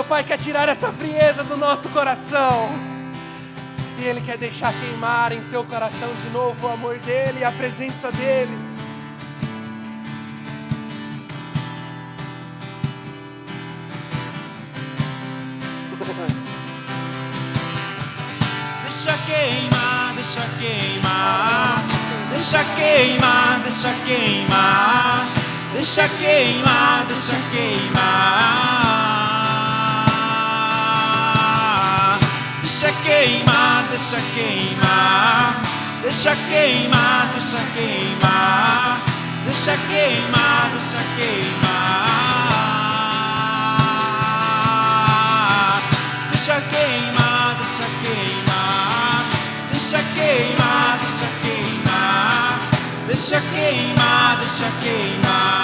O Pai quer tirar essa frieza do nosso coração. E Ele quer deixar queimar em seu coração de novo o amor dEle e a presença dEle. Deixa queimar, deixa queimar, deixa queimar, deixa queimar, deixa queimar, deixa queimar, deixa queimar, deixa queimar, deixa queimar, deixa queimar, deixa queimar, deixa queimar, deixa queimar, deixa queimar, deixa queimar, deixa queimar, deixa queimar, deixa queimar.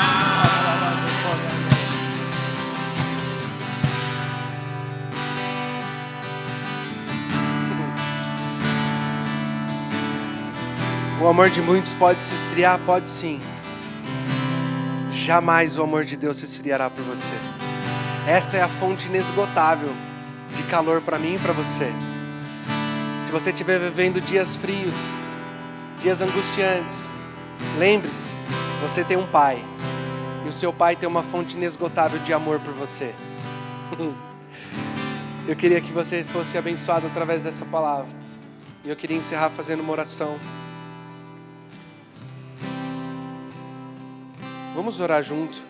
O amor de muitos pode se esfriar? Pode sim. Jamais o amor de Deus se esfriará por você. Essa é a fonte inesgotável de calor para mim e para você. Se você estiver vivendo dias frios, dias angustiantes, lembre-se, você tem um Pai. E o seu Pai tem uma fonte inesgotável de amor por você. Eu queria que você fosse abençoado através dessa palavra. E eu queria encerrar fazendo uma oração. Vamos orar junto.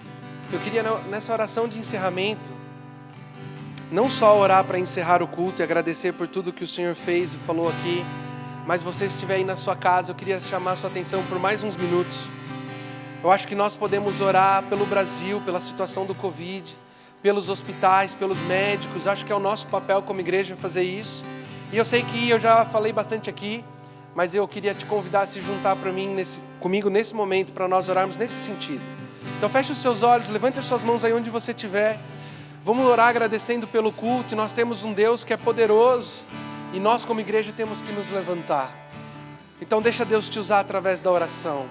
Eu queria nessa oração de encerramento não só orar para encerrar o culto e agradecer por tudo que o Senhor fez e falou aqui, mas você estiver aí na sua casa, eu queria chamar a sua atenção por mais uns minutos. Eu acho que nós podemos orar pelo Brasil, pela situação do Covid, pelos hospitais, pelos médicos. Acho que é o nosso papel como igreja fazer isso. E eu sei que eu já falei bastante aqui, mas eu queria te convidar a se juntar comigo nesse momento, para nós orarmos nesse sentido. Então feche os seus olhos, levante as suas mãos aí onde você estiver. Vamos orar agradecendo pelo culto. E nós temos um Deus que é poderoso, e nós como igreja temos que nos levantar. Então deixa Deus te usar através da oração.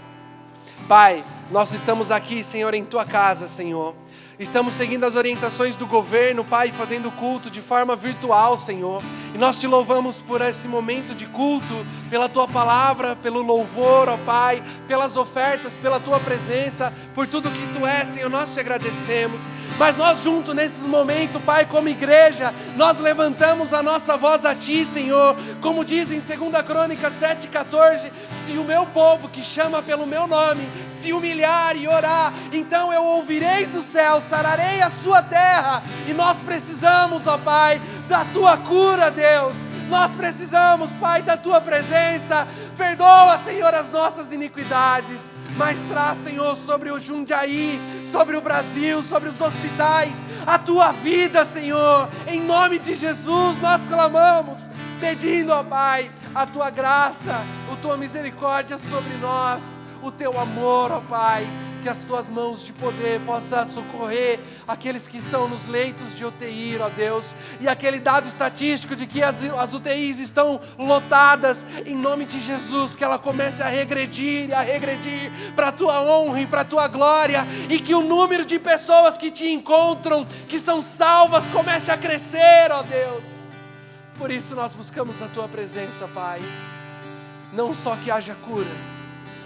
Pai, nós estamos aqui, Senhor, em Tua casa, Senhor. Estamos seguindo as orientações do governo, Pai, fazendo culto de forma virtual, Senhor. E nós te louvamos por esse momento de culto, pela Tua palavra, pelo louvor, ó Pai, pelas ofertas, pela Tua presença, por tudo que Tu és, Senhor, nós te agradecemos. Mas nós juntos nesses momentos, Pai, como igreja, nós levantamos a nossa voz a Ti, Senhor. Como diz em 2 Crônicas 7,14, se o meu povo que chama pelo meu nome se humilhar e orar, então eu ouvirei do céu, sararei a sua terra. E nós precisamos, ó Pai, da Tua cura, Deus. Nós precisamos, Pai, da Tua presença. Perdoa, Senhor, as nossas iniquidades, mas traz, Senhor, sobre o Jundiaí, sobre o Brasil, sobre os hospitais, a Tua vida, Senhor. Em nome de Jesus nós clamamos, pedindo, ó Pai, a Tua graça, a Tua misericórdia sobre nós, o Teu amor, ó Pai. Que as Tuas mãos de poder possam socorrer aqueles que estão nos leitos de UTI, ó Deus. E aquele dado estatístico de que as UTIs estão lotadas, em nome de Jesus, que ela comece a regredir para a Tua honra e para a Tua glória. E que o número de pessoas que Te encontram, que são salvas, comece a crescer, ó Deus. Por isso nós buscamos a Tua presença, Pai. Não só que haja cura,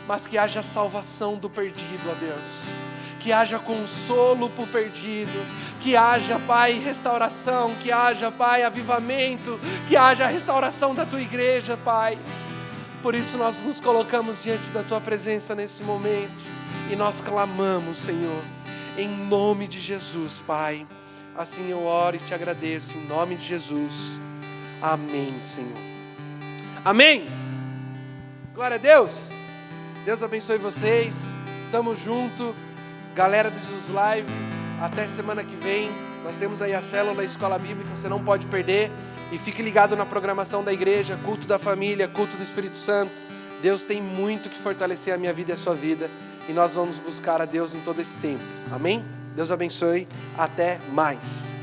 mas que haja salvação do perdido, ó Deus. Que haja consolo para o perdido. Que haja, Pai, restauração. Que haja, Pai, avivamento. Que haja restauração da Tua igreja, Pai. Por isso nós nos colocamos diante da Tua presença nesse momento. E nós clamamos, Senhor, em nome de Jesus, Pai. Assim eu oro e Te agradeço, em nome de Jesus. Amém, Senhor. Amém. Glória a Deus. Deus abençoe vocês, tamo junto, galera do Jesus Live, até semana que vem, Nós temos aí a célula da Escola Bíblica, você não pode perder. E fique ligado na programação da igreja, culto da família, culto do Espírito Santo. Deus tem muito que fortalecer a minha vida e a sua vida. E nós vamos buscar a Deus em todo esse tempo. Amém? Deus abençoe. Até mais.